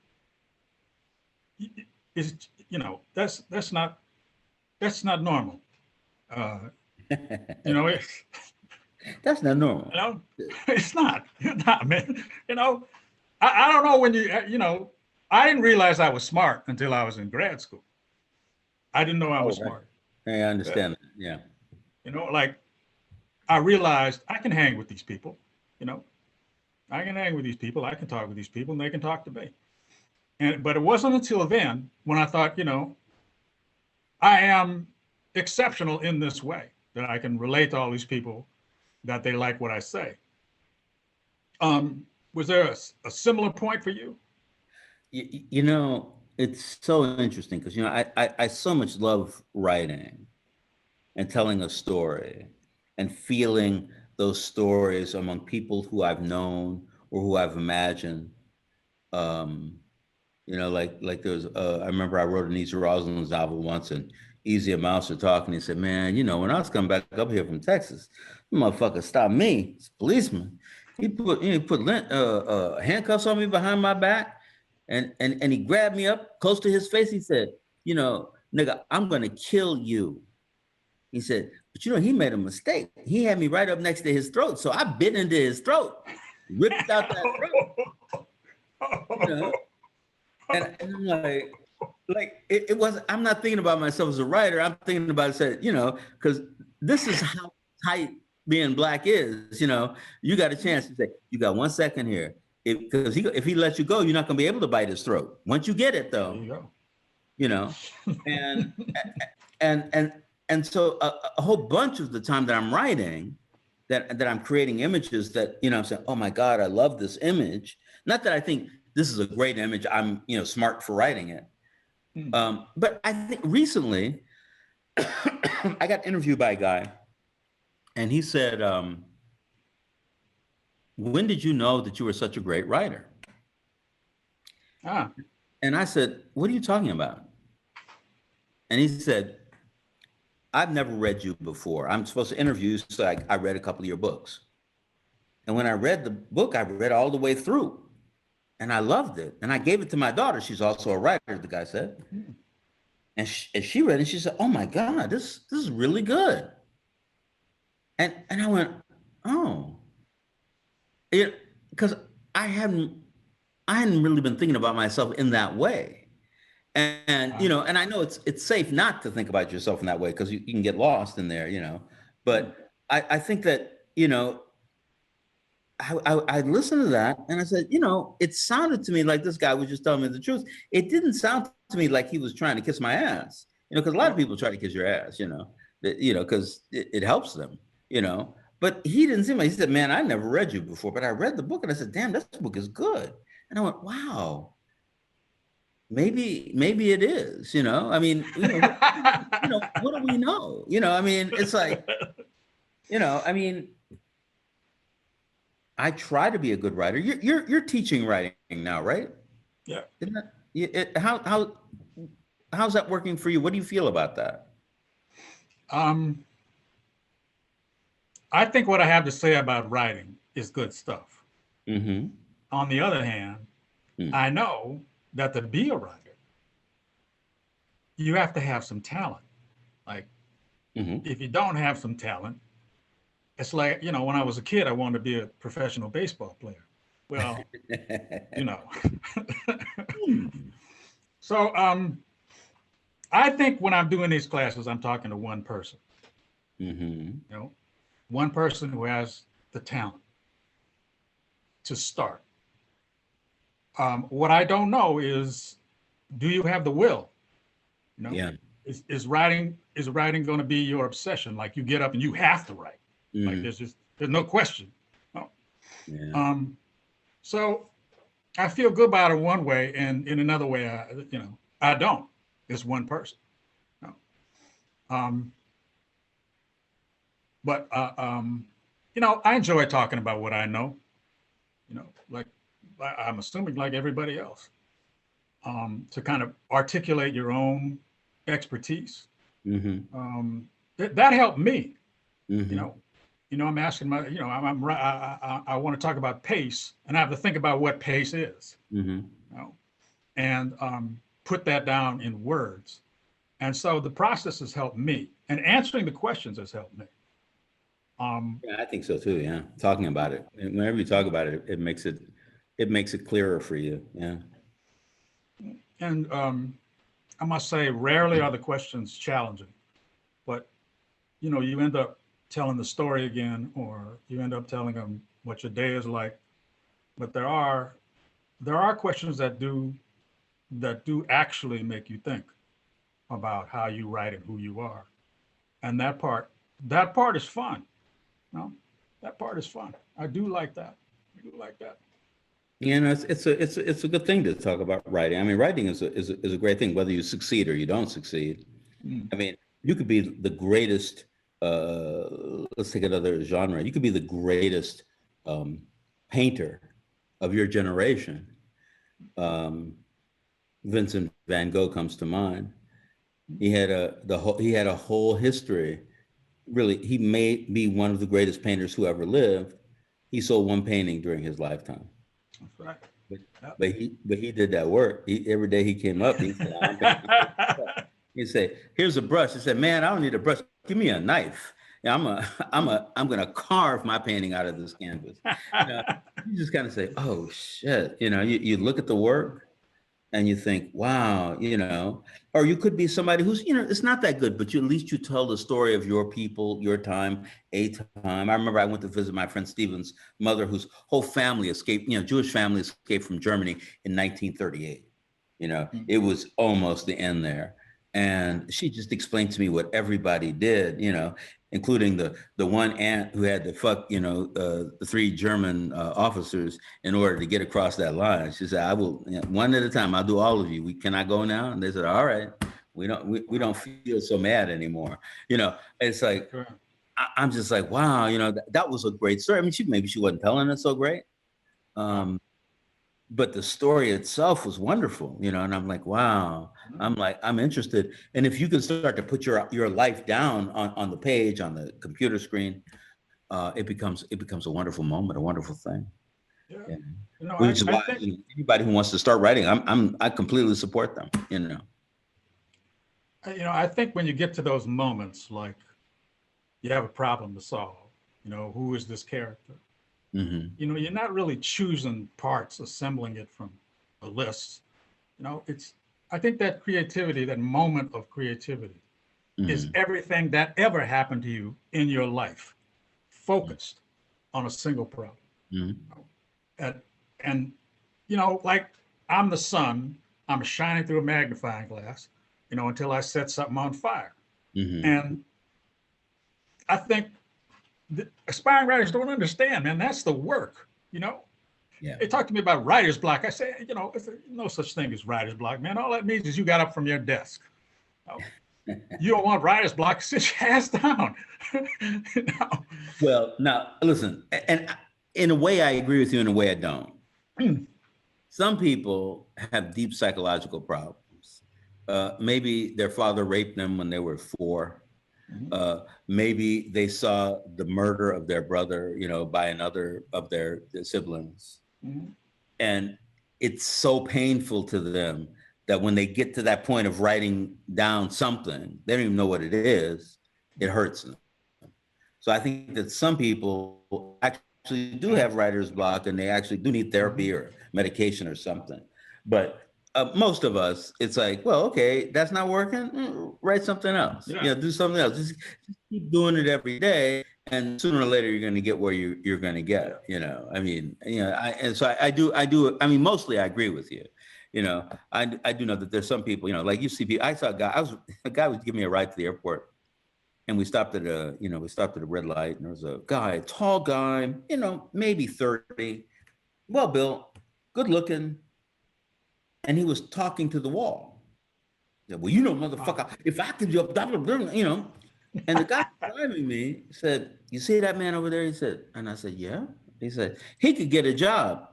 is, you know, that's not normal. You know, that's not normal. You know, it's not, man. You know, I don't know when you know, I didn't realize I was smart until I was in grad school. I didn't know I was smart. I understand that. Yeah. You know, like I realized I can hang with these people, you know, I can hang with these people. I can talk with these people and they can talk to me. But it wasn't until then when I thought, you know, I am exceptional in this way that I can relate to all these people, that they like what I say. Was there a similar point for you? You know, it's so interesting because, you know, I so much love writing and telling a story and feeling those stories among people who I've known or who I've imagined. You know, like there was, I remember I wrote an Easy Rawlins novel once, and Easy and Mouse were talking. He said, man, you know, when I was coming back up here from Texas, the motherfucker stopped me. It's a policeman. He put handcuffs on me behind my back, and he grabbed me up close to his face. He said, you know, nigga, I'm gonna kill you. He said, but you know, he made a mistake. He had me right up next to his throat. So I bit into his throat, ripped out that throat. You know? And I'm like it was, I'm not thinking about myself as a writer. I'm thinking about it, you know, because this is how tight being Black is, you know. You got a chance to say, you got 1 second here. Because if he lets you go, you're not gonna be able to bite his throat. Once you get it though, you know, and so a whole bunch of the time that I'm writing, that I'm creating images that, you know, I'm saying, oh my God, I love this image. Not that I think this is a great image, I'm, you know, smart for writing it. But I think recently, I got interviewed by a guy, and he said, when did you know that you were such a great writer? And I said, what are you talking about? And he said, I've never read you before. I'm supposed to interview you, so I read a couple of your books. And when I read the book, I read all the way through. And I loved it. And I gave it to my daughter. She's also a writer, the guy said. And she read it, and she said, oh my God, this is really good. And I went, oh. Because I hadn't really been thinking about myself in that way. And you know, and I know it's safe not to think about yourself in that way, because you can get lost in there, you know. But I think that, you know, I listened to that, and I said, you know, it sounded to me like this guy was just telling me the truth. It didn't sound to me like he was trying to kiss my ass, you know, because a lot of people try to kiss your ass, you know, because it helps them, you know. But he didn't seem like, he said, man, I never read you before, but I read the book, and I said, damn, this book is good. And I went, wow, maybe it is, you know. I mean, you know, what do we know? You know, I mean, it's like, you know, I mean, I try to be a good writer. You're teaching writing now, right? Yeah. Isn't that, how's that working for you? What do you feel about that? I think what I have to say about writing is good stuff. Mm-hmm. On the other hand, I know that to be a writer, you have to have some talent. Like, if you don't have some talent, it's like, you know, when I was a kid, I wanted to be a professional baseball player. Well, you know. So I think when I'm doing these classes, I'm talking to one person. You know, one person who has the talent to start. What I don't know is, do you have the will? You know, Yeah. Is writing going to be your obsession? Like, you get up and you have to write. Like, there's no question. No. Yeah. So I feel good about it one way, and in another way, I don't. It's one person. No. But you know, I enjoy talking about what I know. You know, like, I'm assuming like everybody else, to kind of articulate your own expertise. That helped me. You know, I'm asking my, you know, I want to talk about pace, and I have to think about what pace is. You know, and put that down in words. And so the process has helped me, and answering the questions has helped me. Yeah, I think so too. Yeah, talking about it, and whenever you talk about it, it makes it clearer for you. Yeah. And I must say, rarely are the questions challenging, but you know, you end up telling the story again, or you end up telling them what your day is like. But there are questions that do actually make you think about how you write and who you are, and that part is fun. No, that part is fun. I do like that. You know, it's a good thing to talk about writing. I mean, writing is a great thing, whether you succeed or you don't succeed. I mean, you could be the greatest. Let's take another genre. You could be the greatest painter of your generation, Vincent van Gogh comes to mind. He had a whole history. Really, he may be one of the greatest painters who ever lived. He sold one painting during his lifetime. That's right. But, Yep. but he did that work. Every day he came up, he said, I'm painting. He'd say, here's a brush. He said, man, I don't need a brush. Give me a knife. Yeah, I'm gonna carve my painting out of this canvas. You just kind of say, oh shit. You look at the work and you think, wow, or you could be somebody who's, it's not that good, but at least you tell the story of your people, your time, a time. I remember I went to visit my friend Stephen's mother, whose whole family escaped, Jewish family escaped from Germany in 1938. It was almost the end there. And she just explained to me what everybody did, including the one aunt who had to fuck, the 3 German officers in order to get across that line. She said, I will, one at a time, I'll do all of you. Can I go now? And they said, all right, we don't feel so mad anymore. It's like, Sure. I'm just like, wow, that was a great story. I mean, maybe she wasn't telling it so great. But the story itself was wonderful, and I'm like, wow, I'm interested. And if you can start to put your life down on the page, on the computer screen, it becomes a wonderful moment, a wonderful thing. Yeah. Which is why anybody who wants to start writing, I completely support them, I think when you get to those moments, like you have a problem to solve, who is this character? Mm-hmm. You're not really choosing parts, assembling it from a list. I think that creativity, that moment of creativity, is everything that ever happened to you in your life, focused on a single problem. And like I'm the sun, I'm shining through a magnifying glass, until I set something on fire. And I think the aspiring writers don't understand, man. That's the work, Yeah. They talk to me about writer's block. I say, no such thing as writer's block, man. All that means is you got up from your desk. You don't want writer's block, sit your ass down. Well, now listen, and in a way I agree with you, in a way I don't. Some people have deep psychological problems. Maybe their father raped them when they were 4. Maybe they saw the murder of their brother, by another of their siblings. And it's so painful to them that when they get to that point of writing down something, they don't even know what it is, it hurts them. So I think that some people actually do have writer's block and they actually do need therapy or medication or something. But most of us, it's like, well, okay, that's not working. Write something else. Yeah. Do something else. Just keep doing it every day, and sooner or later you're going to get where you're going to get. I mean, I do. I mean, mostly I agree with you. I do know that there's some people. Like you see, I saw a guy was giving me a ride to the airport, and we stopped at a red light, and there was a guy, a tall guy, maybe 30, well built, good looking. And he was talking to the wall. Well, motherfucker, if I could jump, And the guy driving me said, you see that man over there? He said, and I said, yeah. He said, he could get a job.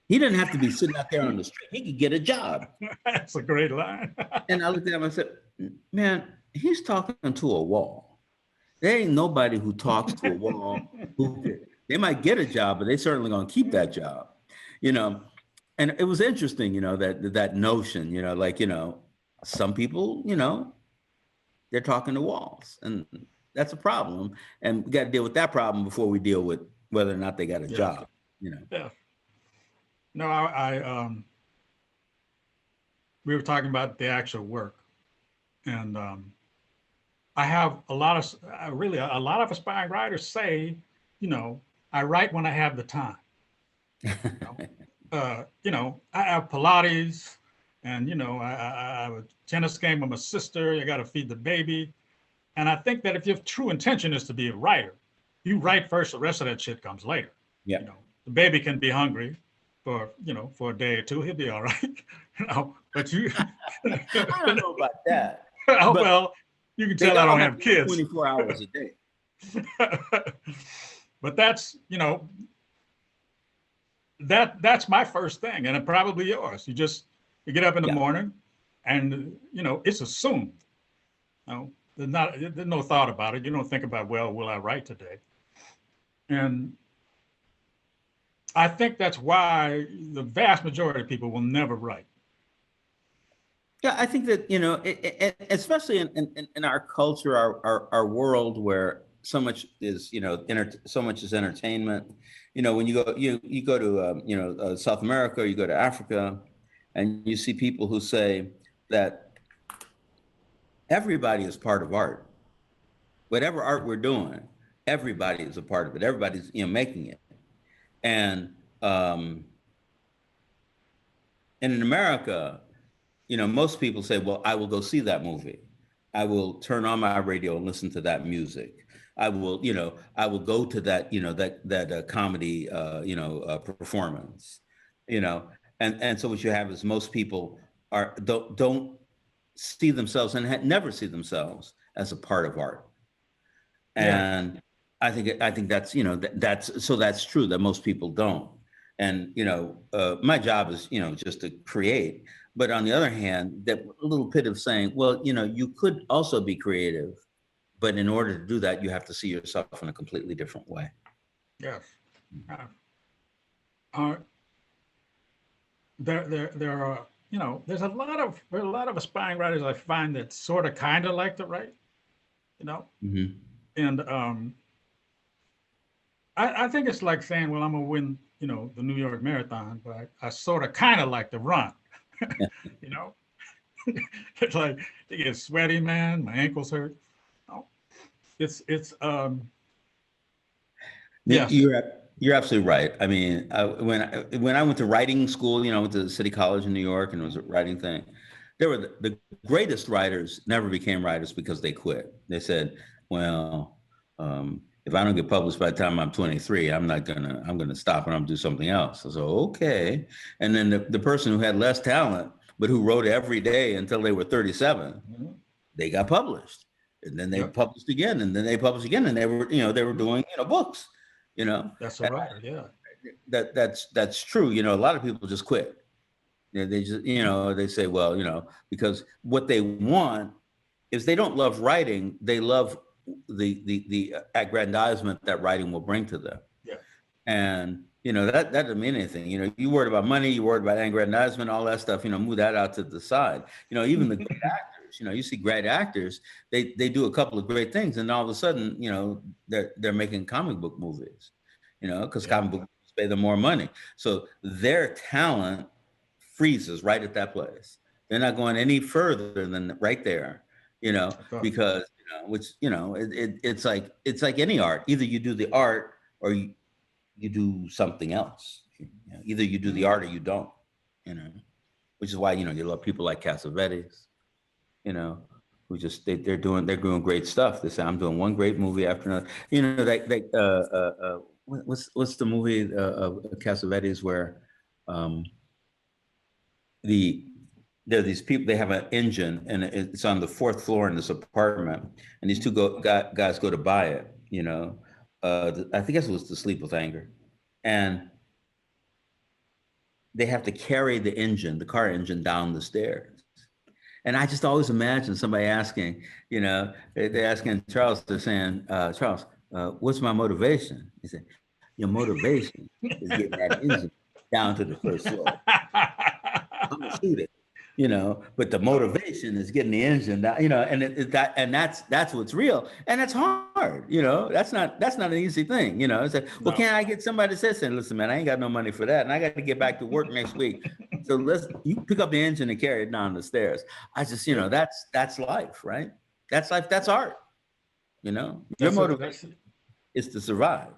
He didn't have to be sitting out there on the street. He could get a job. That's a great line. And I looked at him and I said, man, he's talking to a wall. There ain't nobody who talks to a wall they might get a job, but they certainly gonna keep that job. And it was interesting, that notion, some people, they're talking to walls, and that's a problem. And we got to deal with that problem before we deal with whether or not they got a job, Yeah. No, we were talking about the actual work, and I have a lot of aspiring writers say, I write when I have the time. I have Pilates, and I have a tennis game with my sister. I got to feed the baby, and I think that if your true intention is to be a writer, you write first. The rest of that shit comes later. Yeah. The baby can be hungry for a day or two. He'll be all right. But you. I don't know about that. Well, you can tell I don't have kids. 24 hours a day. But that's that's my first thing, and probably yours. You just You get up in the Yeah. morning, and it's assumed. There's no thought about it. You don't think about, well, will I write today? And I think that's why the vast majority of people will never write. Yeah, I think that, especially in our culture, our world, where so much is, so much is entertainment. When you go to South America, or you go to Africa, and you see people who say that everybody is part of art. Whatever art we're doing, everybody is a part of it. Everybody's making it. And in America, most people say, well, I will go see that movie. I will turn on my radio and listen to that music. I will go to that, that comedy, performance, and so what you have is most people don't see themselves and never see themselves as a part of art. And I think that's, that's true that most people don't. And, my job is, just to create. But on the other hand, that little bit of saying, well, you could also be creative, but in order to do that, you have to see yourself in a completely different way. Yes. There are, there's a lot of aspiring writers I find that sort of kind of like to write, Mm-hmm. And I think it's like saying, well, I'm gonna win, the New York Marathon, but I sort of kind of like to run. It's like you get sweaty, man. My ankles hurt. It's yes. You're absolutely right. I mean, when I went to writing school, I went to City College in New York, and it was a writing thing. There were the greatest writers never became writers because they quit. They said, well, if I don't get published by the time I'm 23, I'm gonna stop and I'm gonna do something else. So okay. And then the person who had less talent, but who wrote every day until they were 37, they got published. And then they published again, and then they published again, and they were doing, books, That's a writer, yeah. That's true. A lot of people just quit. They just, they say, well, because what they want is, they don't love writing, they love the aggrandizement that writing will bring to them. Yeah. And that doesn't mean anything. You worried about money, you worried about aggrandizement, all that stuff, move that out to the side. Even the great actors, you see great actors, they do a couple of great things, and all of a sudden, they're making comic book movies, because comic book movies pay them more money. So their talent freezes right at that place. They're not going any further than right there, because it's like any art. Either you do the art or you do something else. Either you do the art or you don't. Which is why you love people like Cassavetes, who just they're doing great stuff. They say, I'm doing one great movie after another. What's the movie of Cassavetes where there are these people, they have an engine, and it's on the 4th floor in this apartment, and these two guys go to buy it, I think it was To Sleep with Anger, and they have to carry the car engine down the stairs. And I just always imagine somebody asking, they're asking Charles, they're saying, Charles, what's my motivation? He said, your motivation is getting that engine down to the 1st floor. I'm gonna shoot it, but the motivation is getting the engine down, and that's what's real, and that's hard, that's not an easy thing, It's like, well, can I get somebody to say, listen, man, I ain't got no money for that, and I got to get back to work next week, so you pick up the engine and carry it down the stairs. I just, that's life, right? That's life. That's art. Your motivation is to survive.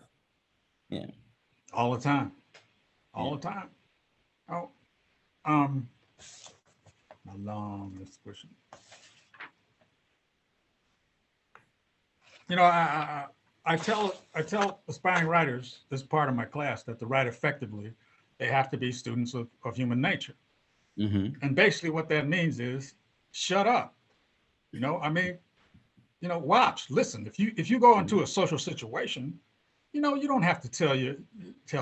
Yeah. All the time. All the time. Oh. A long list of questions. I tell aspiring writers, this part of my class, that to write effectively, they have to be students of human nature. Mm-hmm. And basically what that means is shut up. Watch, listen. If you go into a social situation, you don't have to tell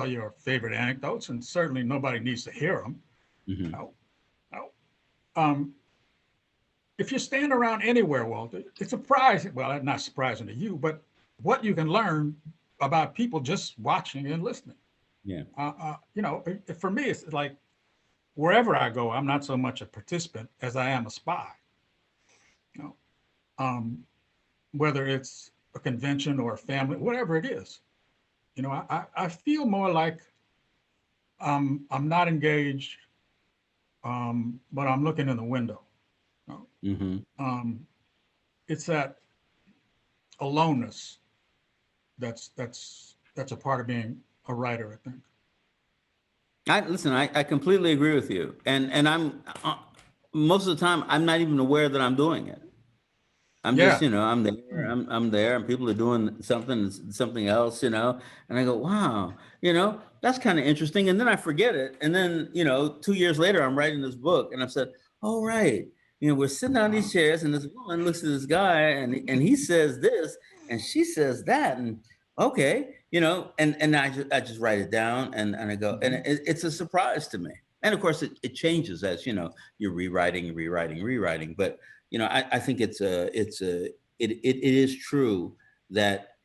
your favorite anecdotes, and certainly nobody needs to hear them. Mm-hmm. No. if you stand around anywhere, Walter, it's surprising. Well, not surprising to you, but what you can learn about people just watching and listening. Yeah. For me, it's like wherever I go, I'm not so much a participant as I am a spy. You know, whether it's a convention or a family, whatever it is, I feel more like I'm not engaged, but I'm looking in the window. It's that aloneness that's a part of being a writer, I think. I completely agree with you, and I'm most of the time I'm not even aware that I'm doing it. I'm just, I'm there, I'm there, and people are doing something else, and I go, wow, that's kind of interesting, and then I forget it, and then 2 years later I'm writing this book, and I've said, oh right, we're sitting on these chairs, and this woman looks at this guy, and he says this, and she says that, and okay, and I just write it down, and I go, and it's a surprise to me, and of course it changes as you're rewriting, but I think it is true that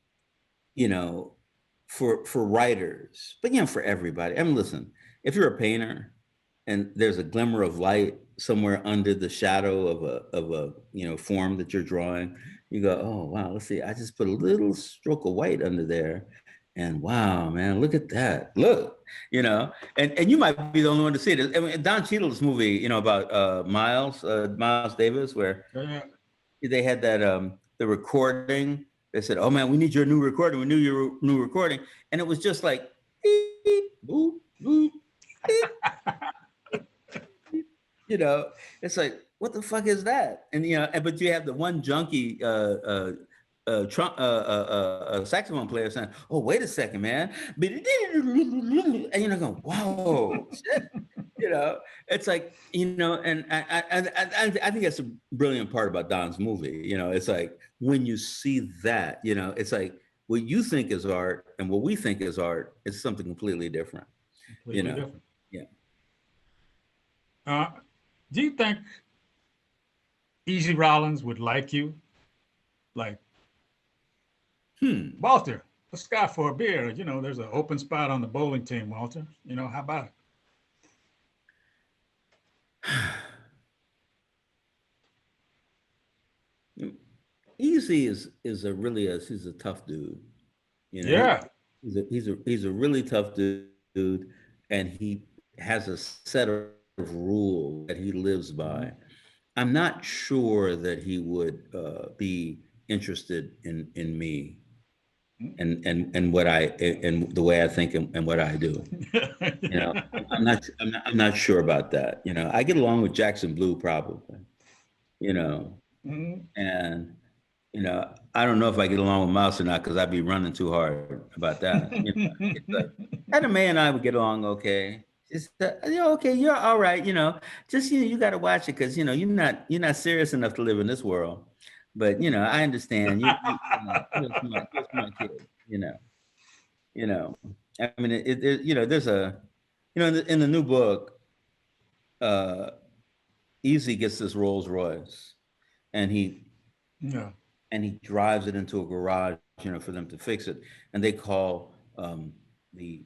for writers, but for everybody. I mean, listen, if you're a painter and there's a glimmer of light somewhere under the shadow of a form that you're drawing, you go, oh wow, let's see, I just put a little stroke of white under there, and wow, man, look at that, look, and you might be the only one to see it. I mean, Don Cheadle's movie, about Miles Davis, where they had that the recording. They said, oh man, we need your new recording. We need your new recording, and it was just like beep, boop, boop, beep. It's like, what the fuck is that? And but you have the one junkie saxophone player saying, oh, wait a second, man. And you're going, whoa, shit. It's like, and I think that's a brilliant part about Don's movie. It's like when you see that, it's like what you think is art and what we think is art is something completely different. Completely different. Yeah. Do you think Easy Rawlins would like you? Like, Walter, let's go for a beer. There's an open spot on the bowling team, Walter. How about it? Easy is he's a tough dude. Yeah. He's a really tough dude, and he has a set of rules that he lives by. I'm not sure that he would be interested in me and what and the way I think and what I do. I'm not sure about that. I get along with Jackson Blue probably. And I don't know if I get along with Mouse or not, because I'd be running too hard about that. Anna Mae and I would get along okay. It's okay, you're all right, just you got to watch it, because you're not serious enough to live in this world. But I understand you're a smart kid. I mean, there's a in the new book, Easy gets this Rolls Royce, and he drives it into a garage, for them to fix it, and they call the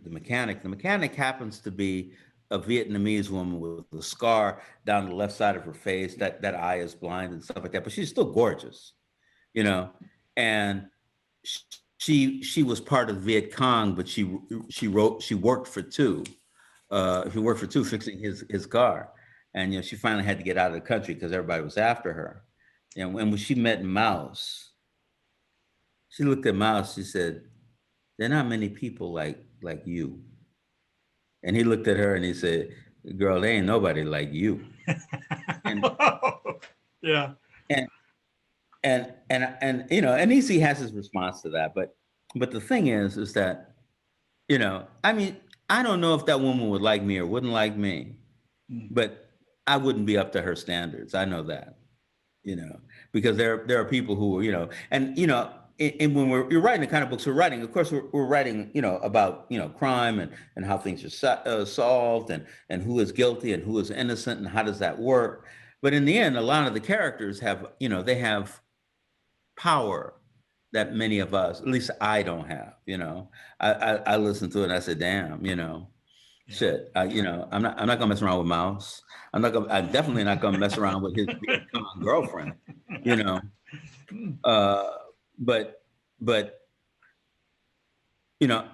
mechanic. The mechanic happens to be a Vietnamese woman with a scar down the left side of her face. That eye is blind and stuff like that, but she's still gorgeous, and she was part of Viet Cong, but she worked for two. She worked for two fixing his car, and she finally had to get out of the country because everybody was after her. And when she met Mouse, she looked at Mouse. She said, "There are not many people like you." And he looked at her and he said, "Girl, there ain't nobody like you." And, yeah. And Easy has his response to that, but the thing is that, I mean, I don't know if that woman would like me or wouldn't like me, but I wouldn't be up to her standards. I know that, because there are people who, and and when you're writing the kind of books we're writing, of course, we're writing, about, crime and how things are solved and who is guilty and who is innocent and how does that work. But in the end, a lot of the characters have, they have power that many of us, at least I don't have, I listen to it and I said, damn, shit, I'm not gonna mess around with Mouse. I'm definitely not gonna mess around with his girlfriend, but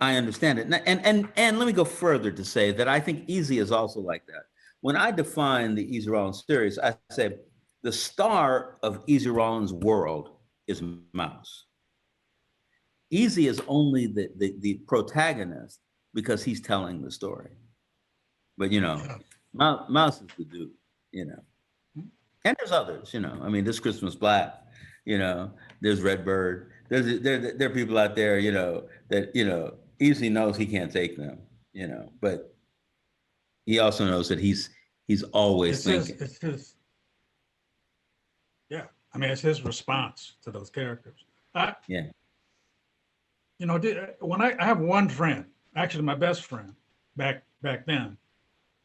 I understand it. And let me go further to say that I think Easy is also like that. When I define the Easy Rawlins series, I say the star of Easy Rawlins' world is Mouse. Easy is only the protagonist because he's telling the story. But Mouse is the dude, And there's others, I mean, this Christmas Black, there's Redbird. There are people out there, that, Easy knows he can't take them, but he also knows that he's always thinking. I mean, it's his response to those characters. Yeah. When I have one friend, actually my best friend back then,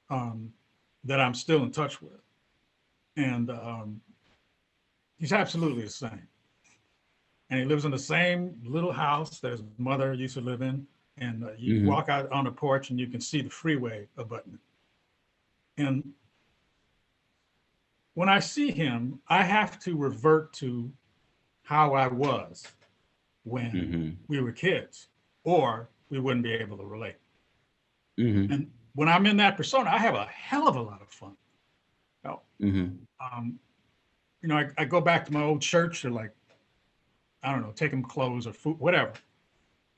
that I'm still in touch with. And he's absolutely the same. And he lives in the same little house that his mother used to live in. And you walk out on the porch and you can see the freeway abutment. And when I see him, I have to revert to how I was when we were kids, or we wouldn't be able to relate. And when I'm in that persona, I have a hell of a lot of fun. I go back to my old church to, like, I don't know, take them clothes or food, whatever.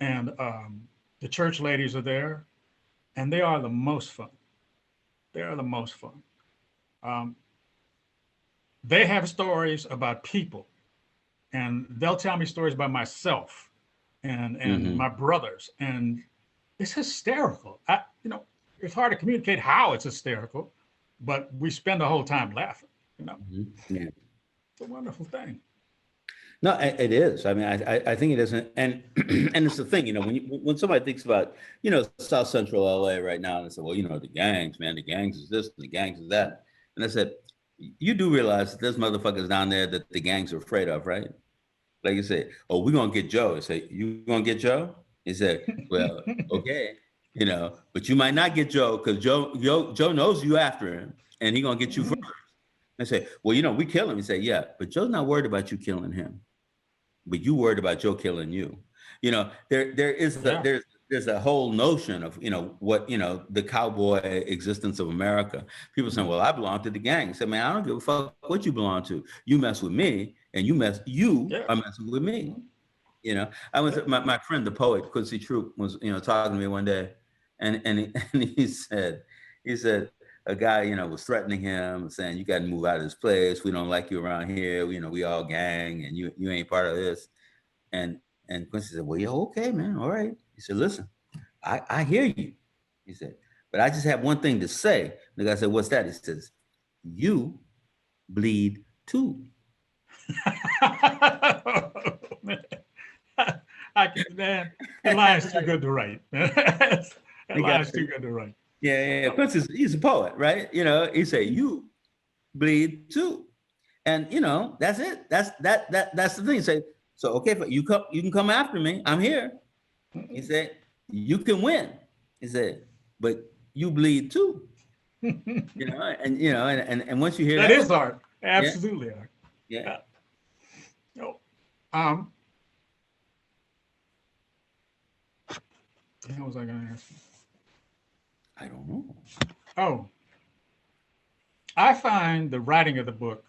And the church ladies are there, and they are the most fun. They are the most fun. They have stories about people, and they'll tell me stories about myself and my brothers, and it's hysterical. It's hard to communicate how it's hysterical, but we spend the whole time laughing. Yeah. It's a wonderful thing. No, it is. I mean, I think it is, and and it's the thing, when somebody thinks about, South Central LA right now, and they say, well, the gangs, man, the gangs is this, the gangs is that, and I said, you do realize that there's motherfuckers down there that the gangs are afraid of, right? Like you say, oh, we're gonna get Joe. I say, you gonna get Joe? He said, well, okay, but you might not get Joe because Joe knows you after him, and he gonna get you first. I say, well, we kill him. He say, yeah, but Joe's not worried about you killing him, but you worried about Joe killing you. There's a whole notion of, what, the cowboy existence of America. People saying, well, I belong to the gang. I say, man, I don't give a fuck what you belong to. You mess with me and you are messing with me. I was my friend, the poet, Quincy Troop, was, talking to me one day, and he said, a guy, was threatening him, saying, you got to move out of this place. We don't like you around here. We all gang, and you ain't part of this. And Quincy said, well, yeah, okay, man. All right. He said, listen, I hear you. He said, but I just have one thing to say. The guy said, what's that? He says, you bleed too. Man, the line's too good to write. That line's too good to write. Yeah. Quincy, he's a poet, right? He said, you bleed too. And, that's it. That's the thing. He said, so, okay, you can come after me. I'm here. He said, you can win. He said, but you bleed too. And once you hear that is art. Absolutely art. Yeah. What was I going to ask you? I don't know. Oh, I find the writing of the book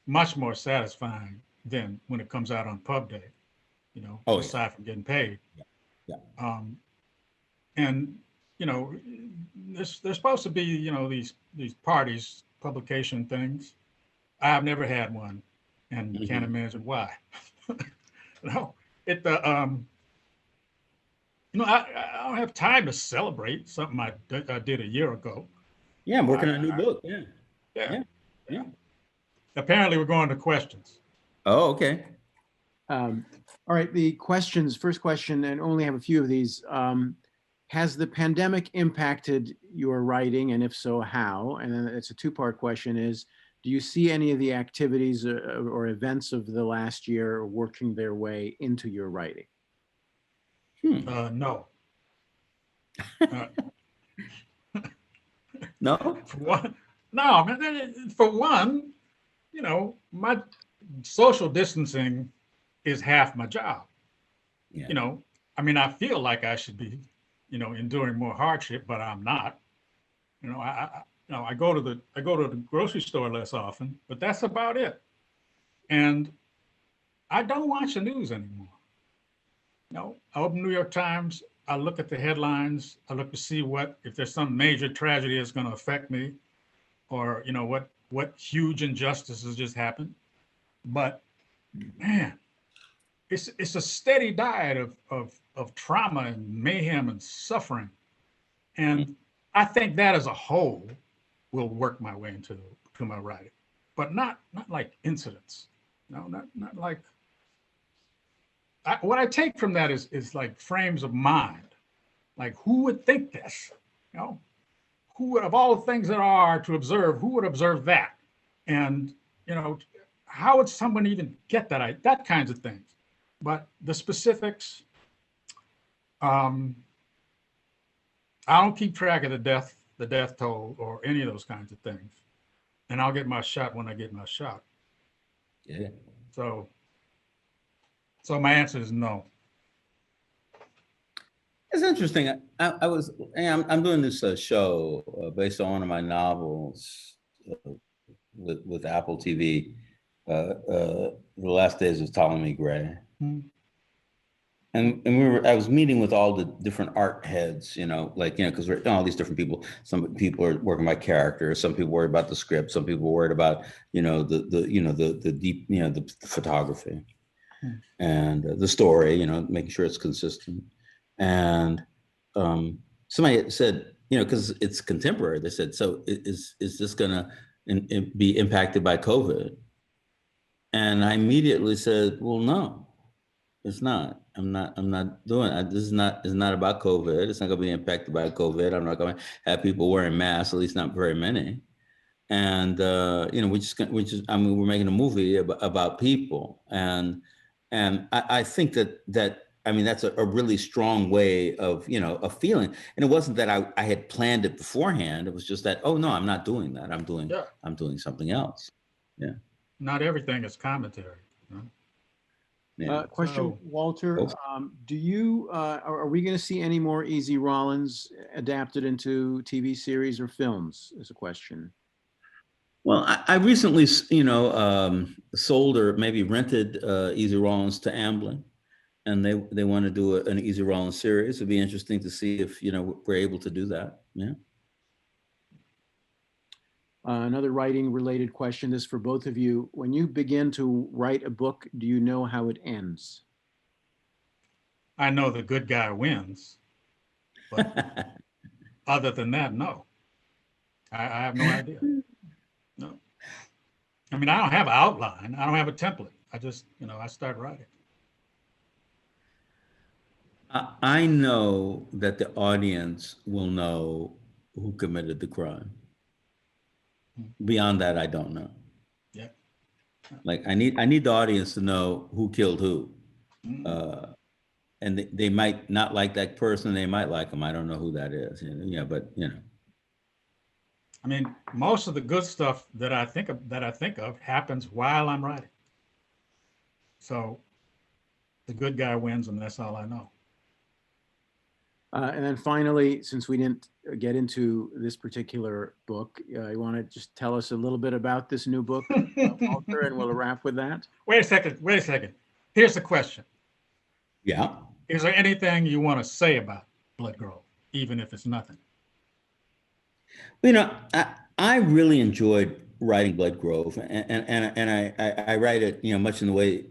much more satisfying than when it comes out on pub day, aside from getting paid. Yeah. And there's supposed to be these parties, publication things. I've never had one, and can't imagine why. I don't have time to celebrate something I did a year ago. Yeah, I'm working on a new book. Yeah. Apparently, we're going to questions. Oh, okay. All right, the questions, first question, and only have a few of these. Has the pandemic impacted your writing, and if so, how? And then it's a two-part question is, do you see any of the activities or events of the last year working their way into your writing? No. No? For one, no, for one, my social distancing is half my job. Yeah. I feel like I should be, enduring more hardship, but I'm not. I go to the grocery store less often, but that's about it. And I don't watch the news anymore. I open New York Times, I look at the headlines, I look to see if there's some major tragedy that's going to affect me, or what huge injustices just happened. But man, it's a steady diet of trauma and mayhem and suffering. And I think that as a whole will work my way into my writing, but not like incidents. No, not like. What I take from that is like frames of mind. Like, who would think this? Who would, of all the things that are to observe, who would observe that? And how would someone even get that kinds of things? But the specifics, I don't keep track of the death toll or any of those kinds of things. And I'll get my shot when I get my shot. Yeah. So my answer is no. It's interesting. I'm doing this show based on one of my novels with Apple TV, The Last Days of Ptolemy Gray. Mm-hmm. And I was meeting with all the different art heads, because we're all these different people. Some people are working by character. Some people worry about the script. Some people worried about, the deep, the photography and the story, making sure it's consistent. And somebody said, because it's contemporary, they said, so is this going to be impacted by COVID? And I immediately said, well, no, it's not. I'm not doing it. This is not about COVID. It's not going to be impacted by COVID. I'm not going to have people wearing masks, at least not very many. And, we're making a movie about people. And I think that that's a really strong way of feeling. And it wasn't that I had planned it beforehand. It was just that, oh no, I'm not doing that. I'm doing something else. Yeah. Not everything is commentary. Yeah. Question, Walter, do you, are we going to see any more Easy Rawlins adapted into TV series or films is a question. Well, I recently, sold or maybe rented Easy Rawlins to Amblin, and they want to do an Easy Rawlins series. It'd be interesting to see if, we're able to do that. Yeah. Another writing related question, this for both of you. When you begin to write a book, do you know how it ends? I know the good guy wins, but other than that, no. I have no idea. No. I don't have an outline. I don't have a template. I just, I start writing. I know that the audience will know who committed the crime. Beyond that, I don't know. Yeah. Like I need the audience to know who killed who. And they might not like that person. They might like them. I don't know who that is. But. Most of the good stuff that I think of happens while I'm writing. So the good guy wins, and that's all I know. And then finally, since we didn't get into this particular book, you want to just tell us a little bit about this new book, Walter, and we'll wrap with that. Wait a second. Here's the question. Yeah. Is there anything you want to say about Blood Grove, even if it's nothing? I really enjoyed writing Blood Grove, and I write it, much in the way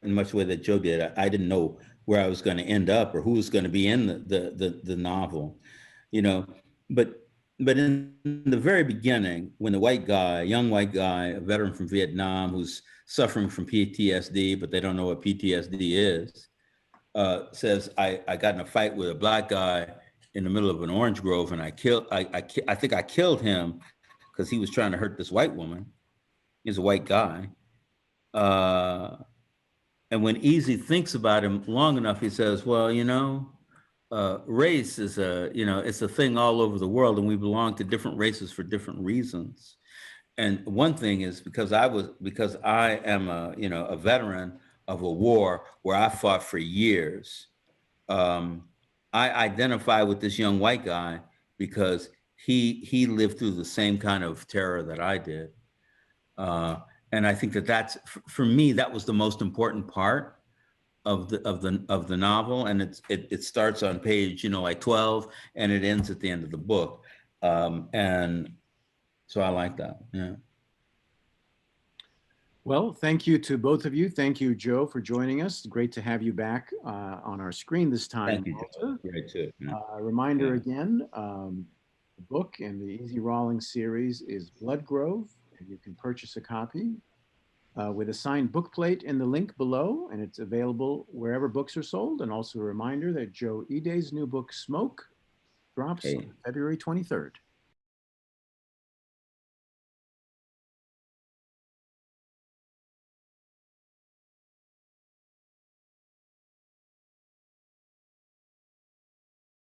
that Joe did. I didn't know where I was going to end up or who was going to be in the novel, but but in the very beginning, when the white guy, young white guy, a veteran from Vietnam who's suffering from PTSD, but they don't know what PTSD is, says, I got in a fight with a black guy in the middle of an orange grove, and I think I killed him because he was trying to hurt this white woman. He's a white guy. And when Easy thinks about him long enough, he says, well, race is it's a thing all over the world, and we belong to different races for different reasons. And one thing is because I am a veteran of a war where I fought for years. I identify with this young white guy because he lived through the same kind of terror that I did. And I think that's for me, that was the most important part of the novel. And it starts on page, like 12, and it ends at the end of the book. And so I like that. Yeah. Well, thank you to both of you. Thank you, Joe, for joining us. Great to have you back on our screen this time. Thank you, Joe. Great too. Yeah. Reminder again, the book in the Easy Rawlins series is Blood Grove, and you can purchase a copy with a signed book plate in the link below, and it's available wherever books are sold. And also a reminder that Joe Ide's new book, Smoke, drops on February 23rd.